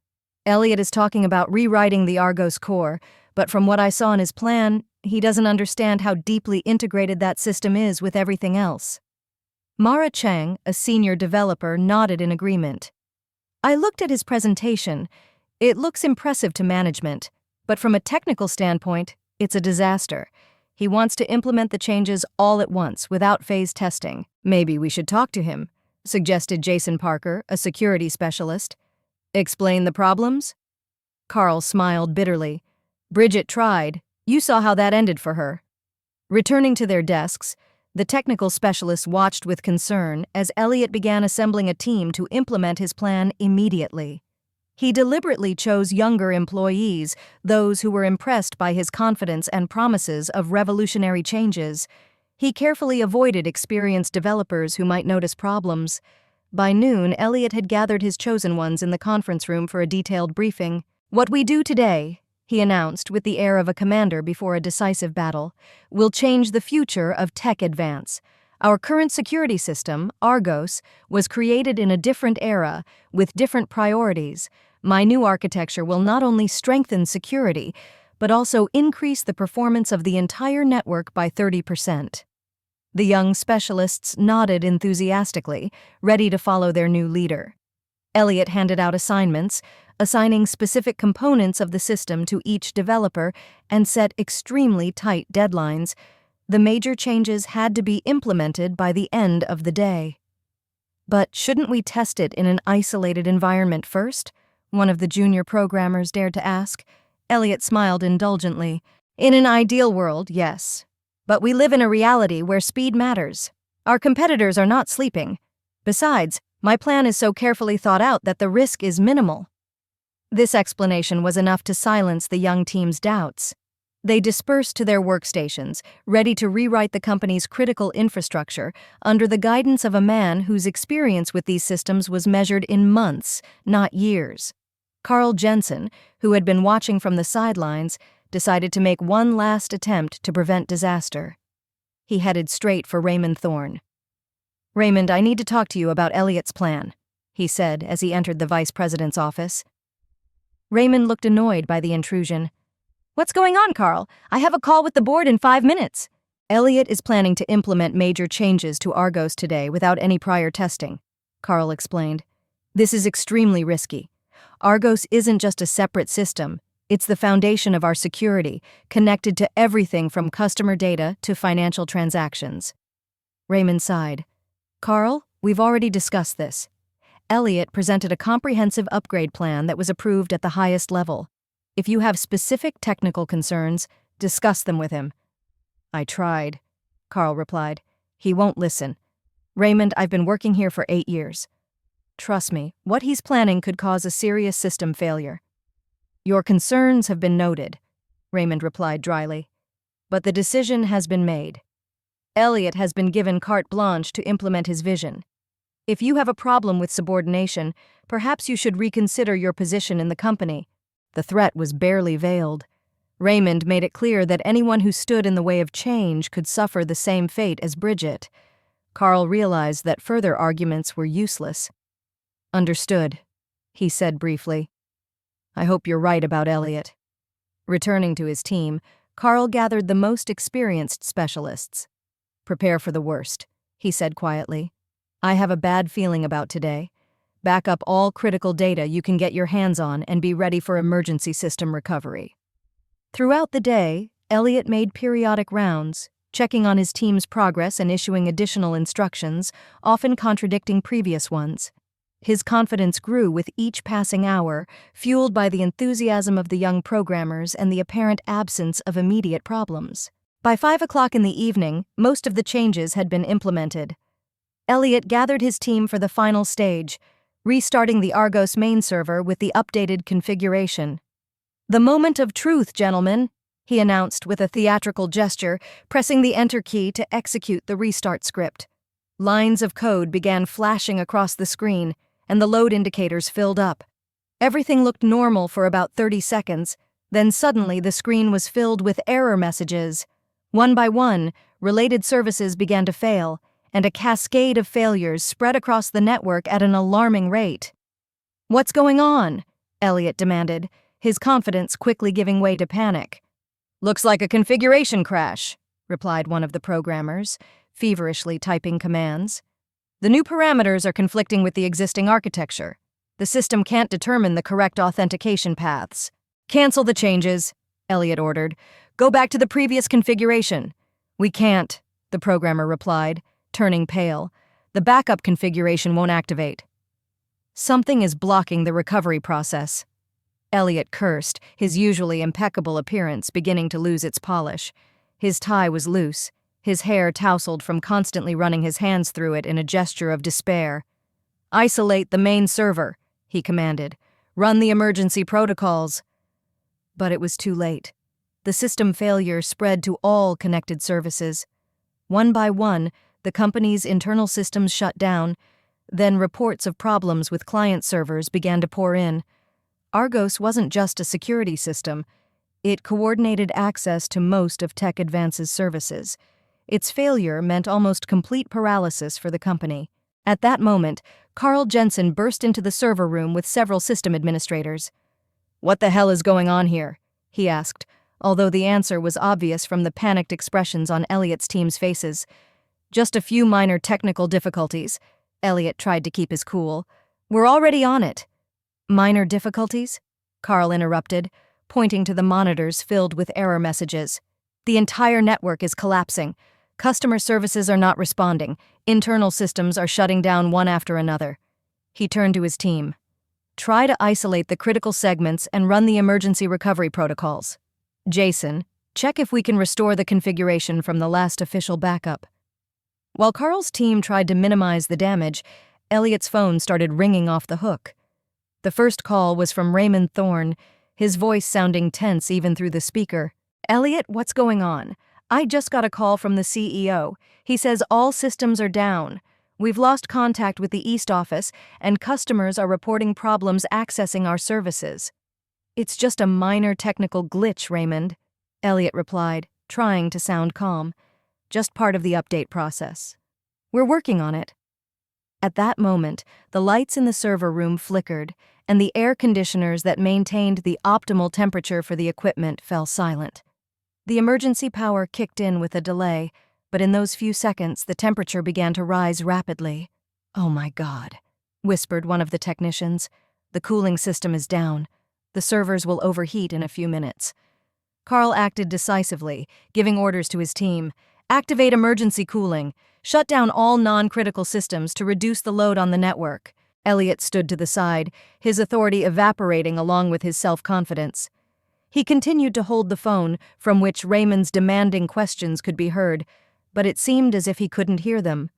"Elliot is talking about rewriting the Argos core, but from what I saw in his plan, he doesn't understand how deeply integrated that system is with everything else." Mara Chang, a senior developer, nodded in agreement. "I looked at his presentation. It looks impressive to management, but from a technical standpoint, it's a disaster. He wants to implement the changes all at once without phase testing." "Maybe we should talk to him," suggested Jason Parker, a security specialist. "Explain the problems?" Carl smiled bitterly. "Bridget tried. You saw how that ended for her." Returning to their desks, the technical specialists watched with concern as Elliot began assembling a team to implement his plan immediately. He deliberately chose younger employees, those who were impressed by his confidence and promises of revolutionary changes. He carefully avoided experienced developers who might notice problems. By noon, Elliot had gathered his chosen ones in the conference room for a detailed briefing. "What we do today," he announced with the air of a commander before a decisive battle, "will change the future of tech advance. Our current security system, Argos, was created in a different era, with different priorities. My new architecture will not only strengthen security, but also increase the performance of the entire network by 30%. The young specialists nodded enthusiastically, ready to follow their new leader. Elliot handed out assignments, assigning specific components of the system to each developer, and set extremely tight deadlines. The major changes had to be implemented by the end of the day. "But shouldn't we test it in an isolated environment first?" one of the junior programmers dared to ask. Elliot smiled indulgently. "In an ideal world, yes. But we live in a reality where speed matters. Our competitors are not sleeping. Besides, my plan is so carefully thought out that the risk is minimal." This explanation was enough to silence the young team's doubts. They dispersed to their workstations, ready to rewrite the company's critical infrastructure under the guidance of a man whose experience with these systems was measured in months, not years. Carl Jensen, who had been watching from the sidelines, decided to make one last attempt to prevent disaster. He headed straight for Raymond Thorne. "Raymond, I need to talk to you about Elliot's plan," he said as he entered the vice president's office. Raymond looked annoyed by the intrusion. "What's going on, Carl? I have a call with the board in 5 minutes." "Elliot is planning to implement major changes to Argos today without any prior testing," Carl explained. "This is extremely risky. Argos isn't just a separate system. It's the foundation of our security, connected to everything from customer data to financial transactions." Raymond sighed. "Carl, we've already discussed this." Elliot presented a comprehensive upgrade plan that was approved at the highest level. "If you have specific technical concerns, discuss them with him." I tried, Carl replied. He won't listen. Raymond, I've been working here for 8 years. Trust me, what he's planning could cause a serious system failure. Your concerns have been noted, Raymond replied dryly. But the decision has been made. Elliot has been given carte blanche to implement his vision. If you have a problem with subordination, perhaps you should reconsider your position in the company. The threat was barely veiled. Raymond made it clear that anyone who stood in the way of change could suffer the same fate as Bridget. Carl realized that further arguments were useless. Understood, he said briefly. I hope you're right about Elliot. Returning to his team, Carl gathered the most experienced specialists. Prepare for the worst, he said quietly. I have a bad feeling about today. Back up all critical data you can get your hands on and be ready for emergency system recovery. Throughout the day, Elliot made periodic rounds, checking on his team's progress and issuing additional instructions, often contradicting previous ones. His confidence grew with each passing hour, fueled by the enthusiasm of the young programmers and the apparent absence of immediate problems. By 5 o'clock in the evening, most of the changes had been implemented. Elliot gathered his team for the final stage, restarting the Argos main server with the updated configuration. The moment of truth, gentlemen, he announced with a theatrical gesture, pressing the enter key to execute the restart script. Lines of code began flashing across the screen, and the load indicators filled up. Everything looked normal for about 30 seconds, then suddenly the screen was filled with error messages. One by one, related services began to fail, and a cascade of failures spread across the network at an alarming rate. What's going on? Elliot demanded, his confidence quickly giving way to panic. Looks like a configuration crash, replied one of the programmers, feverishly typing commands. The new parameters are conflicting with the existing architecture. The system can't determine the correct authentication paths. Cancel the changes, Elliot ordered. Go back to the previous configuration. We can't, the programmer replied, turning pale. The backup configuration won't activate. Something is blocking the recovery process. Elliot cursed, his usually impeccable appearance beginning to lose its polish. His tie was loose, his hair tousled from constantly running his hands through it in a gesture of despair. Isolate the main server, he commanded. Run the emergency protocols. But it was too late. The system failure spread to all connected services. One by one, the company's internal systems shut down. Then reports of problems with client servers began to pour in. Argos wasn't just a security system. It coordinated access to most of Tech Advance's services. Its failure meant almost complete paralysis for the company. At that moment, Carl Jensen burst into the server room with several system administrators. What the hell is going on here? He asked, although the answer was obvious from the panicked expressions on Elliot's team's faces. Just a few minor technical difficulties. Elliot tried to keep his cool. We're already on it. Minor difficulties? Carl interrupted, pointing to the monitors filled with error messages. The entire network is collapsing. Customer services are not responding. Internal systems are shutting down one after another. He turned to his team. Try to isolate the critical segments and run the emergency recovery protocols. Jason, check if we can restore the configuration from the last official backup. While Carl's team tried to minimize the damage, Elliot's phone started ringing off the hook. The first call was from Raymond Thorne, his voice sounding tense even through the speaker. Elliot, what's going on? I just got a call from the CEO. He says all systems are down. We've lost contact with the East office, and customers are reporting problems accessing our services. It's just a minor technical glitch, Raymond, Elliot replied, trying to sound calm. Just part of the update process. We're working on it. At that moment, the lights in the server room flickered, and the air conditioners that maintained the optimal temperature for the equipment fell silent. The emergency power kicked in with a delay, but in those few seconds, the temperature began to rise rapidly. Oh my God, whispered one of the technicians. The cooling system is down. The servers will overheat in a few minutes. Carl acted decisively, giving orders to his team. Activate emergency cooling. Shut down all non-critical systems to reduce the load on the network. Elliot stood to the side, his authority evaporating along with his self-confidence. He continued to hold the phone, from which Raymond's demanding questions could be heard, but it seemed as if he couldn't hear them.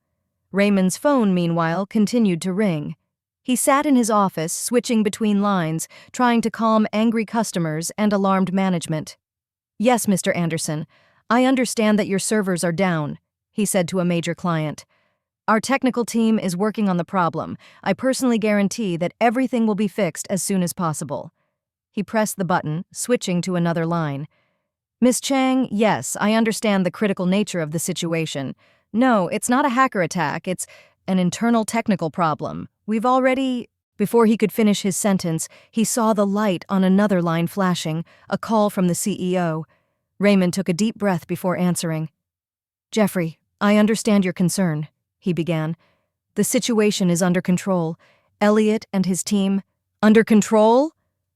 Raymond's phone, meanwhile, continued to ring. He sat in his office, switching between lines, trying to calm angry customers and alarmed management. "Yes, Mr. Anderson, I understand that your servers are down," he said to a major client. "Our technical team is working on the problem. I personally guarantee that everything will be fixed as soon as possible." He pressed the button, switching to another line. "Miss Chang, yes, I understand the critical nature of the situation. No, it's not a hacker attack, it's an internal technical problem. We've already—" Before he could finish his sentence, he saw the light on another line flashing, a call from the CEO. Raymond took a deep breath before answering. "Jeffrey, I understand your concern," he began. "The situation is under control. Elliot and his team—" "Under control?"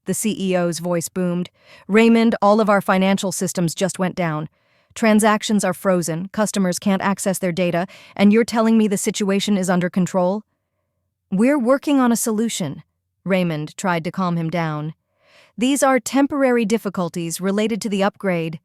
The CEO's voice boomed. "Raymond, all of our financial systems just went down. Transactions are frozen, customers can't access their data, and you're telling me the situation is under control?" "We're working on a solution," Raymond tried to calm him down. "These are temporary difficulties related to the upgrade."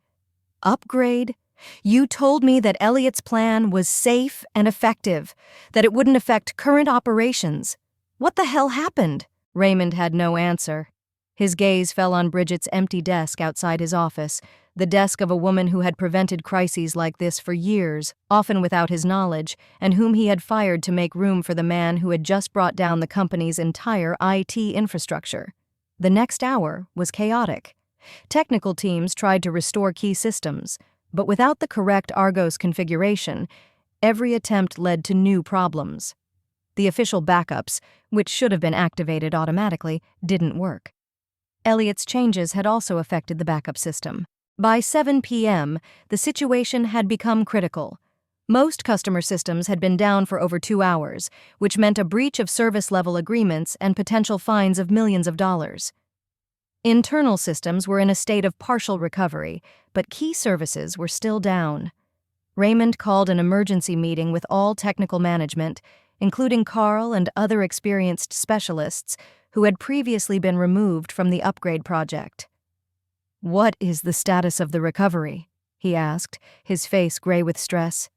"Upgrade? You told me that Elliot's plan was safe and effective, that it wouldn't affect current operations. What the hell happened?" Raymond had no answer. His gaze fell on Bridget's empty desk outside his office, the desk of a woman who had prevented crises like this for years, often without his knowledge, and whom he had fired to make room for the man who had just brought down the company's entire IT infrastructure. The next hour was chaotic. Technical teams tried to restore key systems, but without the correct Argos configuration, every attempt led to new problems. The official backups, which should have been activated automatically, didn't work. Elliot's changes had also affected the backup system. By 7 p.m., the situation had become critical. Most customer systems had been down for over 2 hours, which meant a breach of service-level agreements and potential fines of millions of dollars. Internal systems were in a state of partial recovery, but key services were still down. Raymond called an emergency meeting with all technical management, including Carl and other experienced specialists who had previously been removed from the upgrade project. "What is the status of the recovery?" he asked, his face gray with stress.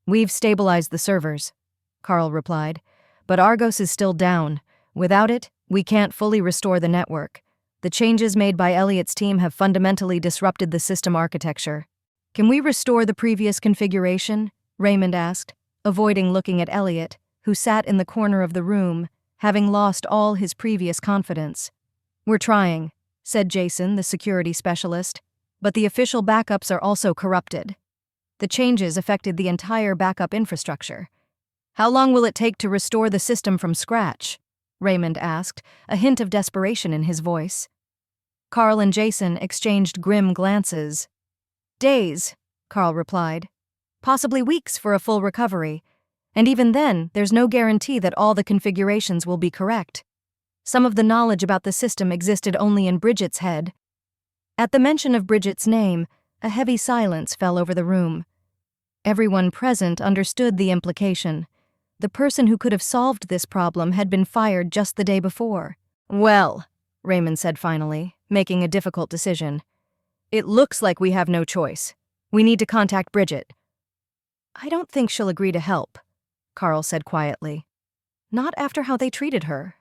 "We've stabilized the servers," Carl replied, "but Argos is still down. Without it, we can't fully restore the network. The changes made by Elliot's team have fundamentally disrupted the system architecture." "Can we restore the previous configuration?" Raymond asked, avoiding looking at Elliot, who sat in the corner of the room, having lost all his previous confidence. "We're trying," said Jason, the security specialist, "but the official backups are also corrupted. The changes affected the entire backup infrastructure." "How long will it take to restore the system from scratch?" Raymond asked, a hint of desperation in his voice. Carl and Jason exchanged grim glances. "Days," Carl replied. "Possibly weeks for a full recovery. And even then, there's no guarantee that all the configurations will be correct. Some of the knowledge about the system existed only in Bridget's head." At the mention of Bridget's name, a heavy silence fell over the room. Everyone present understood the implication. The person who could have solved this problem had been fired just the day before. "Well," Raymond said finally, making a difficult decision, "it looks like we have no choice. We need to contact Bridget." "I don't think she'll agree to help," Carl said quietly. "Not after how they treated her."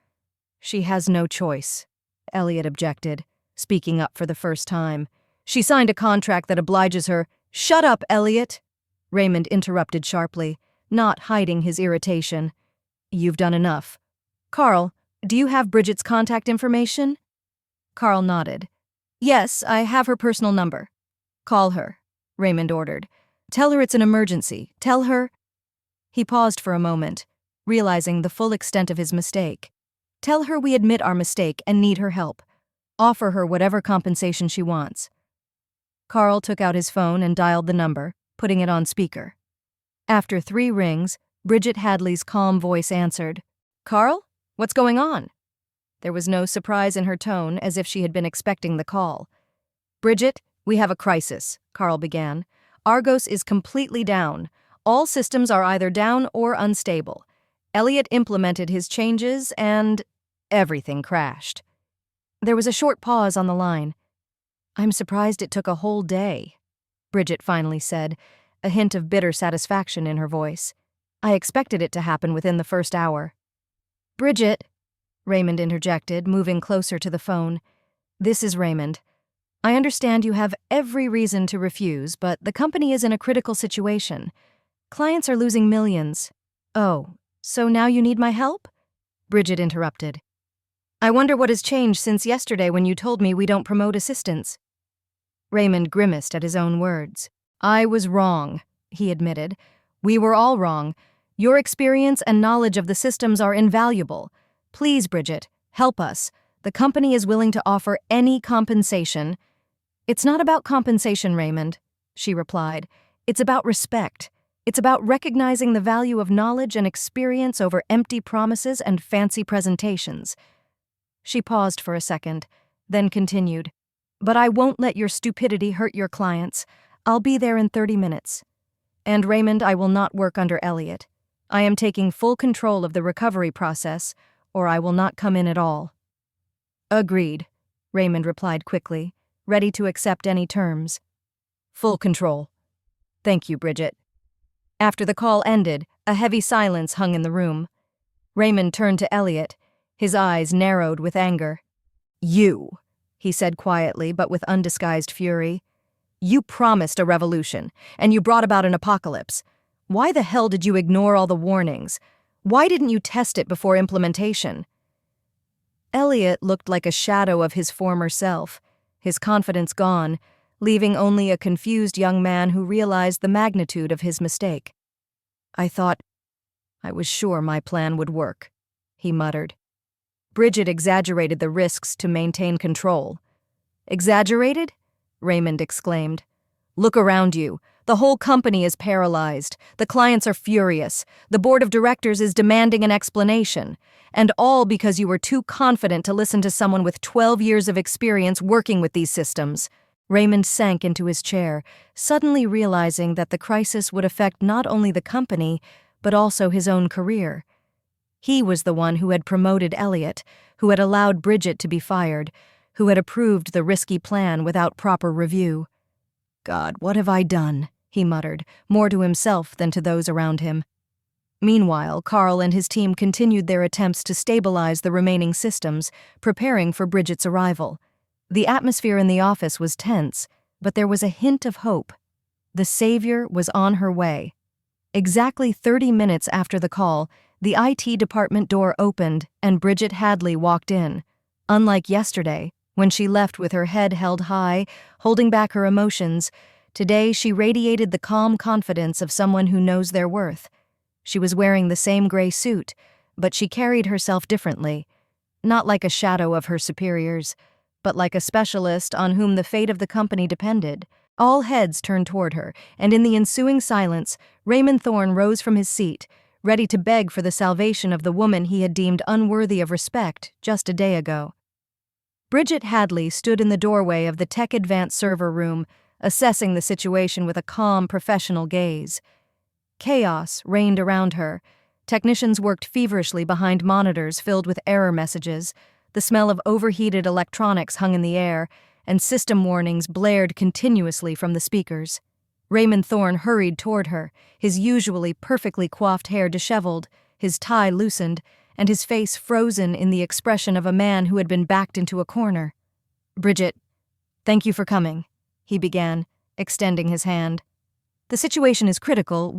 "She has no choice," Elliot objected, speaking up for the first time. "She signed a contract that obliges her—" "Shut up, Elliot!" Raymond interrupted sharply, not hiding his irritation. "You've done enough. Carl, do you have Bridget's contact information?" Carl nodded. "Yes, I have her personal number." "Call her," Raymond ordered. "Tell her it's an emergency. Tell her—" He paused for a moment, realizing the full extent of his mistake. "Tell her we admit our mistake and need her help. Offer her whatever compensation she wants." Carl took out his phone and dialed the number, putting it on speaker. After 3 rings, Bridget Hadley's calm voice answered. "Carl? What's going on?" There was no surprise in her tone, as if she had been expecting the call. "Bridget, we have a crisis," Carl began. "Argos is completely down. All systems are either down or unstable. Elliot implemented his changes and everything crashed." There was a short pause on the line. I'm surprised it took a whole day, Bridget finally said, a hint of bitter satisfaction in her voice. I expected it to happen within the first hour. Bridget, Raymond interjected, moving closer to the phone. This is Raymond. I understand you have every reason to refuse, but the company is in a critical situation. Clients are losing millions. Oh, so now you need my help? Bridget interrupted. I wonder what has changed since yesterday when you told me we don't promote assistants. Raymond grimaced at his own words. I was wrong, he admitted. We were all wrong. Your experience and knowledge of the systems are invaluable. Please, Bridget, help us. The company is willing to offer any compensation. It's not about compensation, Raymond, she replied. It's about respect. It's about recognizing the value of knowledge and experience over empty promises and fancy presentations. She paused for a second, then continued. But I won't let your stupidity hurt your clients. I'll be there in 30 minutes. And Raymond, I will not work under Elliot. I am taking full control of the recovery process, or I will not come in at all. Agreed, Raymond replied quickly, ready to accept any terms. Full control. Thank you, Bridget. After the call ended, a heavy silence hung in the room. Raymond turned to Elliot, his eyes narrowed with anger. You, he said quietly but with undisguised fury. You promised a revolution, and you brought about an apocalypse. Why the hell did you ignore all the warnings? Why didn't you test it before implementation? Elliot looked like a shadow of his former self, his confidence gone, leaving only a confused young man who realized the magnitude of his mistake. I was sure my plan would work, he muttered. Bridget exaggerated the risks to maintain control. Exaggerated? Raymond exclaimed. Look around you. The whole company is paralyzed. The clients are furious. The board of directors is demanding an explanation. And all because you were too confident to listen to someone with 12 years of experience working with these systems. Raymond sank into his chair, suddenly realizing that the crisis would affect not only the company, but also his own career. He was the one who had promoted Elliot, who had allowed Bridget to be fired, who had approved the risky plan without proper review. God, what have I done? He muttered, more to himself than to those around him. Meanwhile, Carl and his team continued their attempts to stabilize the remaining systems, preparing for Bridget's arrival. The atmosphere in the office was tense, but there was a hint of hope. The savior was on her way. Exactly 30 minutes after the call, the IT department door opened and Bridget Hadley walked in. Unlike yesterday, when she left with her head held high, holding back her emotions, today she radiated the calm confidence of someone who knows their worth. She was wearing the same gray suit, but she carried herself differently, not like a shadow of her superiors, but like a specialist on whom the fate of the company depended. All heads turned toward her, and in the ensuing silence, Raymond Thorne rose from his seat, ready to beg for the salvation of the woman he had deemed unworthy of respect just a day ago. Bridget Hadley stood in the doorway of the Tech Advanced server room, assessing the situation with a calm, professional gaze. Chaos reigned around her. Technicians worked feverishly behind monitors filled with error messages. The smell of overheated electronics hung in the air, and system warnings blared continuously from the speakers. Raymond Thorne hurried toward her, his usually perfectly coiffed hair disheveled, his tie loosened, and his face frozen in the expression of a man who had been backed into a corner. Bridget, thank you for coming, he began, extending his hand. The situation is critical.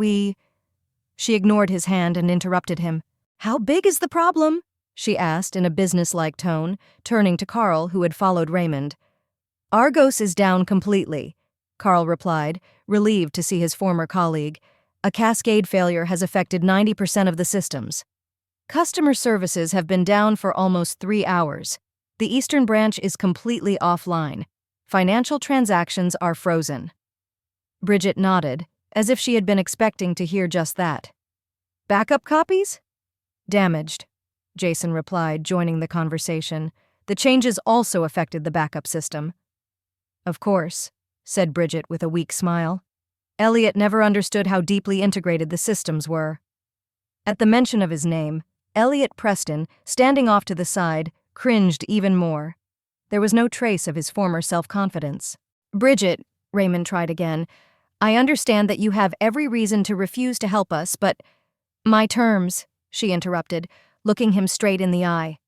She ignored his hand and interrupted him. How big is the problem? She asked in a businesslike tone, turning to Carl, who had followed Raymond. Argos is down completely, Carl replied, relieved to see his former colleague. A cascade failure has affected 90% of the systems. Customer services have been down for almost 3 hours. The Eastern branch is completely offline. Financial transactions are frozen. Bridget nodded, as if she had been expecting to hear just that. Backup copies? Damaged, Jason replied, joining the conversation. The changes also affected the backup system. Of course, said Bridget with a weak smile. Elliot never understood how deeply integrated the systems were. At the mention of his name, Elliot Preston, standing off to the side, cringed even more. There was no trace of his former self-confidence. "Bridget," Raymond tried again, "I understand that you have every reason to refuse to help us, but—" "My terms," she interrupted, looking him straight in the eye.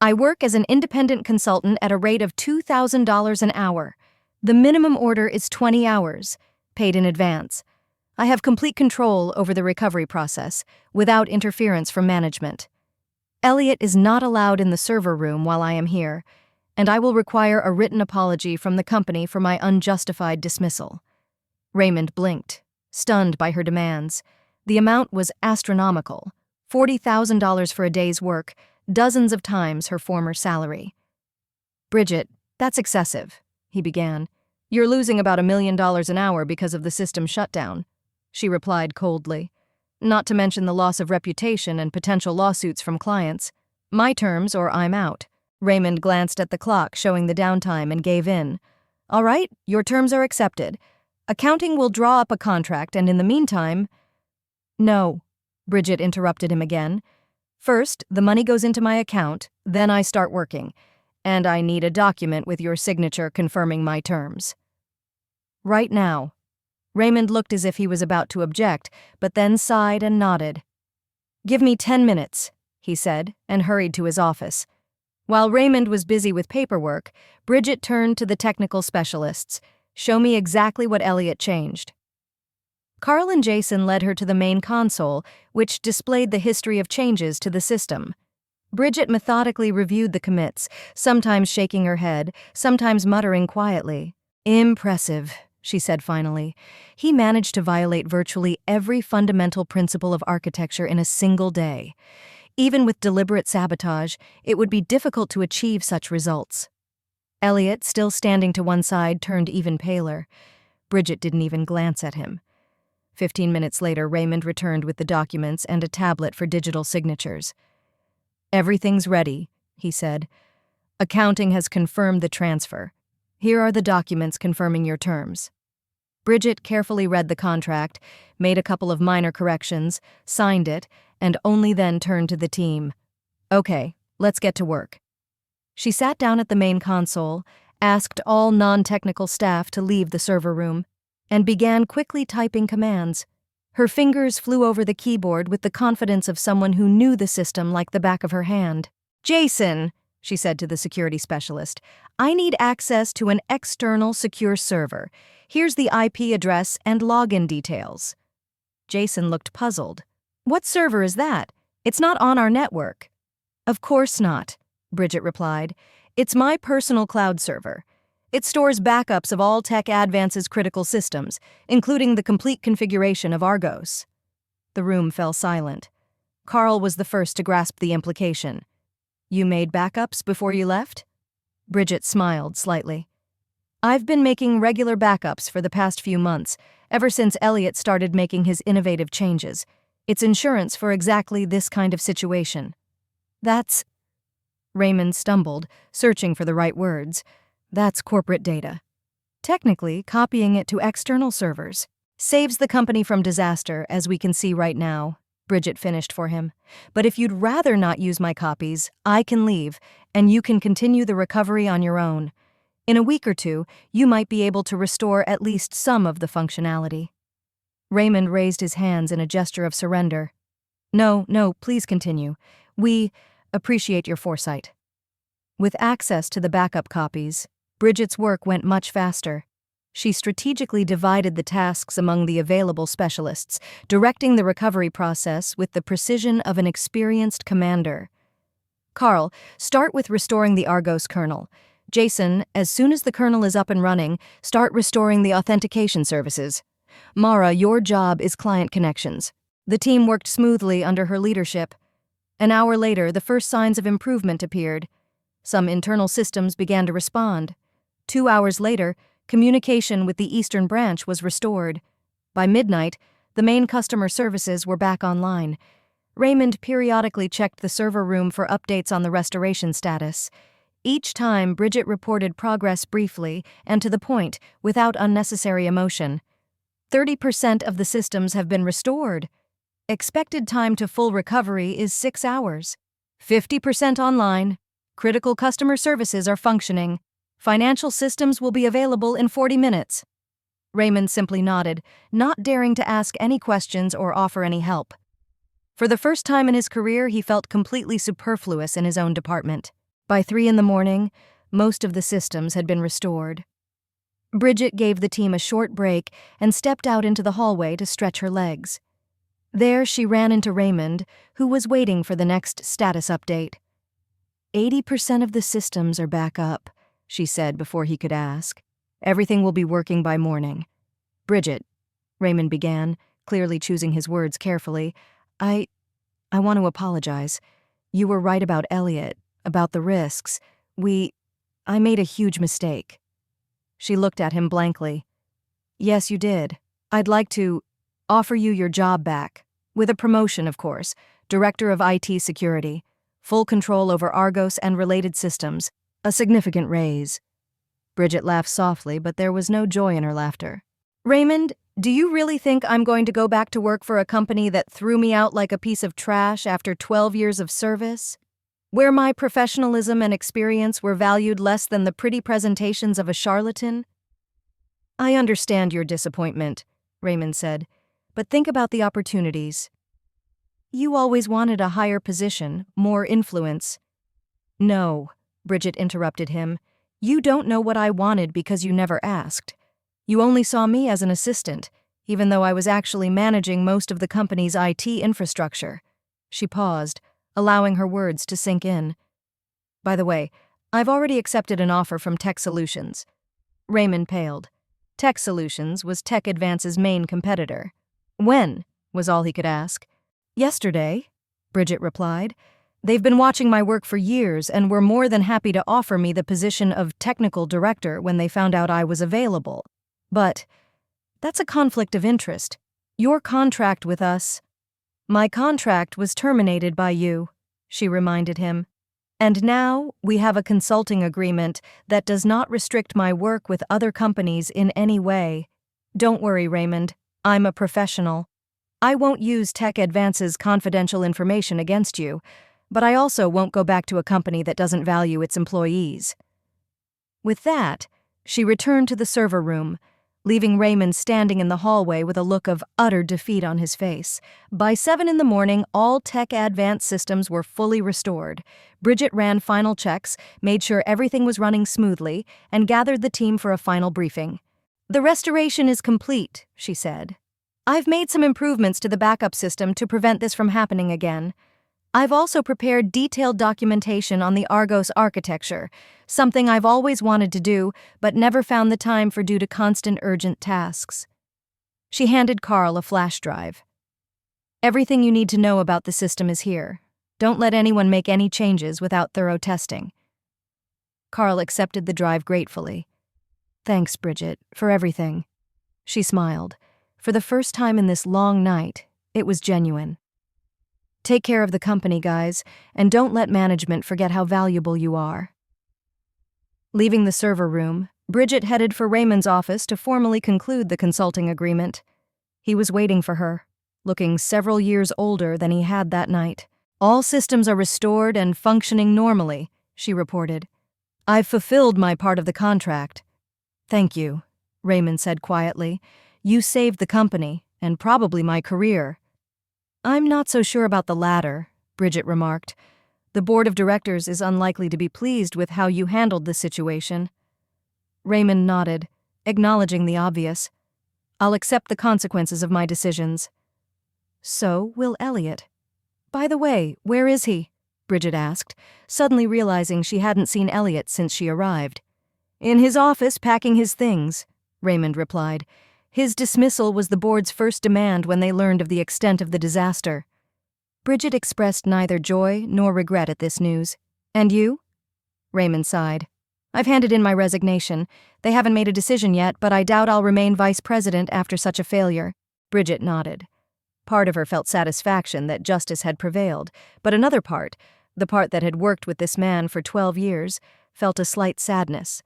"I work as an independent consultant at a rate of $2,000 an hour. The minimum order is 20 hours, paid in advance. I have complete control over the recovery process, without interference from management. Elliot is not allowed in the server room while I am here, and I will require a written apology from the company for my unjustified dismissal." Raymond blinked, stunned by her demands. The amount was astronomical, $40,000 for a day's work, dozens of times her former salary. "Bridget, that's excessive," he began. "You're losing about $1 million an hour because of the system shutdown," she replied coldly. "Not to mention the loss of reputation and potential lawsuits from clients. My terms or I'm out." Raymond glanced at the clock showing the downtime and gave in. "All right, your terms are accepted. Accounting will draw up a contract, and in the meantime—" "No," Bridget interrupted him again. "First, the money goes into my account, then I start working, and I need a document with your signature confirming my terms." "Right now." Raymond looked as if he was about to object, but then sighed and nodded. "Give me 10 minutes," he said, and hurried to his office. While Raymond was busy with paperwork, Bridget turned to the technical specialists. "Show me exactly what Elliot changed." Carl and Jason led her to the main console, which displayed the history of changes to the system. Bridget methodically reviewed the commits, sometimes shaking her head, sometimes muttering quietly. "Impressive," she said finally. "He managed to violate virtually every fundamental principle of architecture in a single day. Even with deliberate sabotage, it would be difficult to achieve such results." Elliot, still standing to one side, turned even paler. Bridget didn't even glance at him. 15 minutes later, Raymond returned with the documents and a tablet for digital signatures. "Everything's ready," he said. "Accounting has confirmed the transfer. Here are the documents confirming your terms." Bridget carefully read the contract, made a couple of minor corrections, signed it, and only then turned to the team. "Okay, let's get to work." She sat down at the main console, asked all non-technical staff to leave the server room, and began quickly typing commands. Her fingers flew over the keyboard with the confidence of someone who knew the system like the back of her hand. "Jason," she said to the security specialist, "I need access to an external secure server. Here's the IP address and login details." Jason looked puzzled. "What server is that? It's not on our network." "Of course not," Bridget replied. "It's my personal cloud server. It stores backups of all Tech Advance's critical systems, including the complete configuration of Argos." The room fell silent. Carl was the first to grasp the implication. "You made backups before you left?" Bridget smiled slightly. "I've been making regular backups for the past few months, ever since Elliot started making his innovative changes. It's insurance for exactly this kind of situation." "That's—" Raymond stumbled, searching for the right words. "That's corporate data. Technically, copying it to external servers saves the company from disaster, as we can see right now," Bridget finished for him. "But if you'd rather not use my copies, I can leave, and you can continue the recovery on your own. In a week or two, you might be able to restore at least some of the functionality." Raymond raised his hands in a gesture of surrender. No, please continue. We appreciate your foresight." With access to the backup copies, Bridget's work went much faster. She strategically divided the tasks among the available specialists, directing the recovery process with the precision of an experienced commander. "Carl, start with restoring the Argos kernel. Jason, as soon as the kernel is up and running, start restoring the authentication services. Mara, your job is client connections." The team worked smoothly under her leadership. An hour later, the first signs of improvement appeared. Some internal systems began to respond. 2 hours later, communication with the Eastern Branch was restored. By midnight, the main customer services were back online. Raymond periodically checked the server room for updates on the restoration status. Each time, Bridget reported progress briefly and to the point, without unnecessary emotion. 30% of the systems have been restored. Expected time to full recovery is 6 hours. 50% online. Critical customer services are functioning. Financial systems will be available in 40 minutes. Raymond simply nodded, not daring to ask any questions or offer any help. For the first time in his career, he felt completely superfluous in his own department. By 3 a.m, most of the systems had been restored. Bridget gave the team a short break and stepped out into the hallway to stretch her legs. There she ran into Raymond, who was waiting for the next status update. 80% of the systems are back up, she said before he could ask. Everything will be working by morning. Bridget, Raymond began, clearly choosing his words carefully, I want to apologize. You were right about Elliot, about the risks. I made a huge mistake. She looked at him blankly. Yes, you did. I'd like to offer you your job back. With a promotion, of course. Director of IT Security. Full control over Argos and related systems. A significant raise. Bridget laughed softly, but there was no joy in her laughter. Raymond, do you really think I'm going to go back to work for a company that threw me out like a piece of trash after 12 years of service? Where my professionalism and experience were valued less than the pretty presentations of a charlatan? I understand your disappointment, Raymond said, but think about the opportunities. You always wanted a higher position, more influence. No, Bridget interrupted him. You don't know what I wanted because you never asked. You only saw me as an assistant, even though I was actually managing most of the company's IT infrastructure. She paused, allowing her words to sink in. By the way, I've already accepted an offer from Tech Solutions. Raymond paled. Tech Solutions was Tech Advance's main competitor. When? Was all he could ask. Yesterday, Bridget replied. They've been watching my work for years and were more than happy to offer me the position of technical director when they found out I was available. But that's a conflict of interest. Your contract with us. My contract was terminated by you, she reminded him. And now we have a consulting agreement that does not restrict my work with other companies in any way. Don't worry, Raymond. I'm a professional. I won't use Tech Advance's confidential information against you, but I also won't go back to a company that doesn't value its employees. With that, she returned to the server room, leaving Raymond standing in the hallway with a look of utter defeat on his face. By 7 a.m, all Tech Advance systems were fully restored. Bridget ran final checks, made sure everything was running smoothly, and gathered the team for a final briefing. The restoration is complete, she said. I've made some improvements to the backup system to prevent this from happening again. I've also prepared detailed documentation on the Argos architecture, something I've always wanted to do but never found the time for due to constant urgent tasks. She handed Carl a flash drive. Everything you need to know about the system is here. Don't let anyone make any changes without thorough testing. Carl accepted the drive gratefully. Thanks, Bridget, for everything. She smiled. For the first time in this long night, it was genuine. Take care of the company, guys, and don't let management forget how valuable you are. Leaving the server room, Bridget headed for Raymond's office to formally conclude the consulting agreement. He was waiting for her, looking several years older than he had that night. All systems are restored and functioning normally, she reported. I've fulfilled my part of the contract. Thank you, Raymond said quietly. You saved the company, and probably my career. I'm not so sure about the latter, Bridget remarked. The board of directors is unlikely to be pleased with how you handled the situation. Raymond nodded, acknowledging the obvious. I'll accept the consequences of my decisions. So will Elliot. By the way, where is he? Bridget asked, suddenly realizing she hadn't seen Elliot since she arrived. In his office packing his things, Raymond replied. His dismissal was the board's first demand when they learned of the extent of the disaster. Bridget expressed neither joy nor regret at this news. And you? Raymond sighed. I've handed in my resignation. They haven't made a decision yet, but I doubt I'll remain vice president after such a failure. Bridget nodded. Part of her felt satisfaction that justice had prevailed, but another part, the part that had worked with this man for 12 years, felt a slight sadness.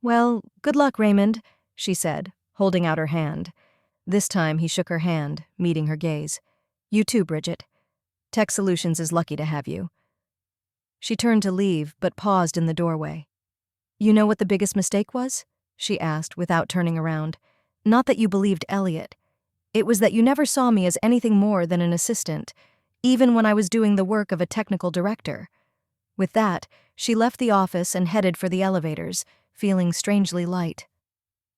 Well, good luck, Raymond, she said, holding out her hand. This time he shook her hand, meeting her gaze. You too, Bridget. Tech Solutions is lucky to have you. She turned to leave, but paused in the doorway. "You know what the biggest mistake was?" she asked without turning around. "Not that you believed Elliot. It was that you never saw me as anything more than an assistant, even when I was doing the work of a technical director." With that, she left the office and headed for the elevators, feeling strangely light.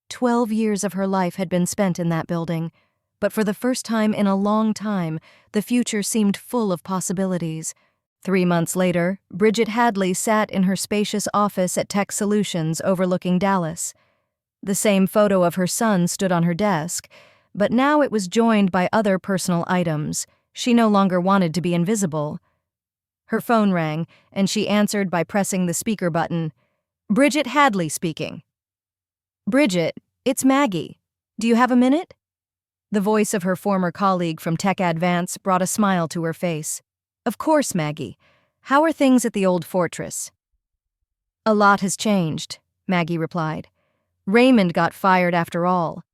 12 years of her life had been spent in that building, but for the first time in a long time, the future seemed full of possibilities. 3 months later, Bridget Hadley sat in her spacious office at Tech Solutions overlooking Dallas. The same photo of her son stood on her desk, but now it was joined by other personal items. She no longer wanted to be invisible. Her phone rang, and she answered by pressing the speaker button. "Bridget Hadley speaking." "Bridget, it's Maggie. Do you have a minute?" The voice of her former colleague from Tech Advance brought a smile to her face. "Of course, Maggie. How are things at the old fortress?" "A lot has changed," Maggie replied. "Raymond got fired after all.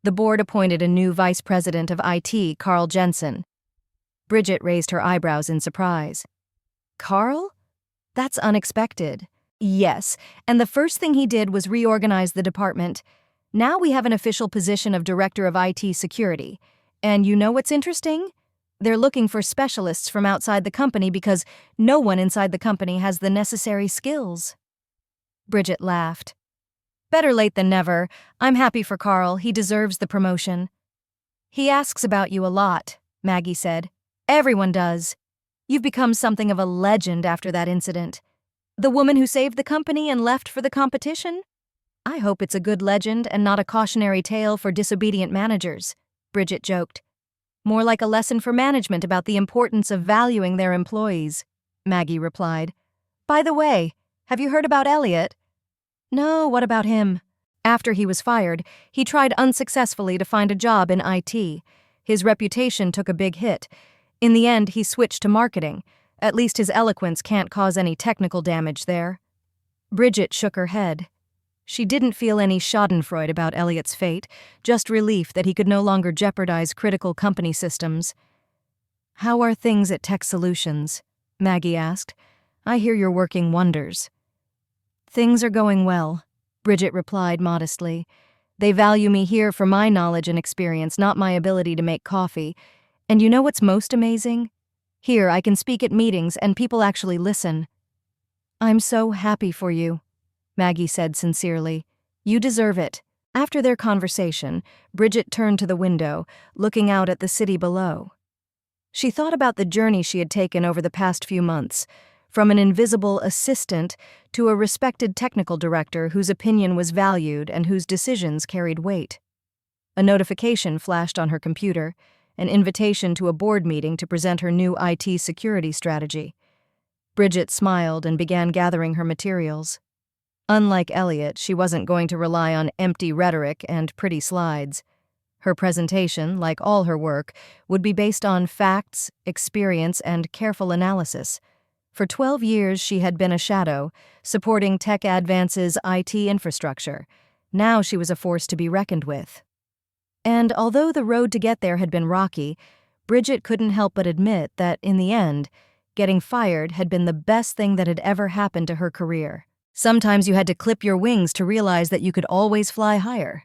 The board appointed a new vice president of IT, Carl Jensen." Bridget raised her eyebrows in surprise. "Carl? That's unexpected." "Yes, and the first thing he did was reorganize the department. Now we have an official position of Director of IT Security. And you know what's interesting? They're looking for specialists from outside the company because no one inside the company has the necessary skills." Bridget laughed. "Better late than never. I'm happy for Carl. He deserves the promotion." "He asks about you a lot," Maggie said. "Everyone does. You've become something of a legend after that incident. The woman who saved the company and left for the competition? I hope it's a good legend and not a cautionary tale for disobedient managers," Bridget joked. "More like a lesson for management about the importance of valuing their employees," Maggie replied. "By the way, have you heard about Elliot?" "No, what about him?" "After he was fired, he tried unsuccessfully to find a job in IT. His reputation took a big hit. In the end, he switched to marketing. At least his eloquence can't cause any technical damage there." Bridget shook her head. She didn't feel any schadenfreude about Elliot's fate, just relief that he could no longer jeopardize critical company systems. "How are things at Tech Solutions?" Maggie asked. "I hear you're working wonders." "Things are going well," Bridget replied modestly. "They value me here for my knowledge and experience, not my ability to make coffee. And you know what's most amazing? Here, I can speak at meetings and people actually listen." "I'm so happy for you," Maggie said sincerely. "You deserve it." After their conversation, Bridget turned to the window, looking out at the city below. She thought about the journey she had taken over the past few months, from an invisible assistant to a respected technical director whose opinion was valued and whose decisions carried weight. A notification flashed on her computer, an invitation to a board meeting to present her new IT security strategy. Bridget smiled and began gathering her materials. Unlike Elliot, she wasn't going to rely on empty rhetoric and pretty slides. Her presentation, like all her work, would be based on facts, experience, and careful analysis. For 12 years, she had been a shadow, supporting Tech Advance's IT infrastructure. Now she was a force to be reckoned with. And although the road to get there had been rocky, Bridget couldn't help but admit that, in the end, getting fired had been the best thing that had ever happened to her career. Sometimes you had to clip your wings to realize that you could always fly higher.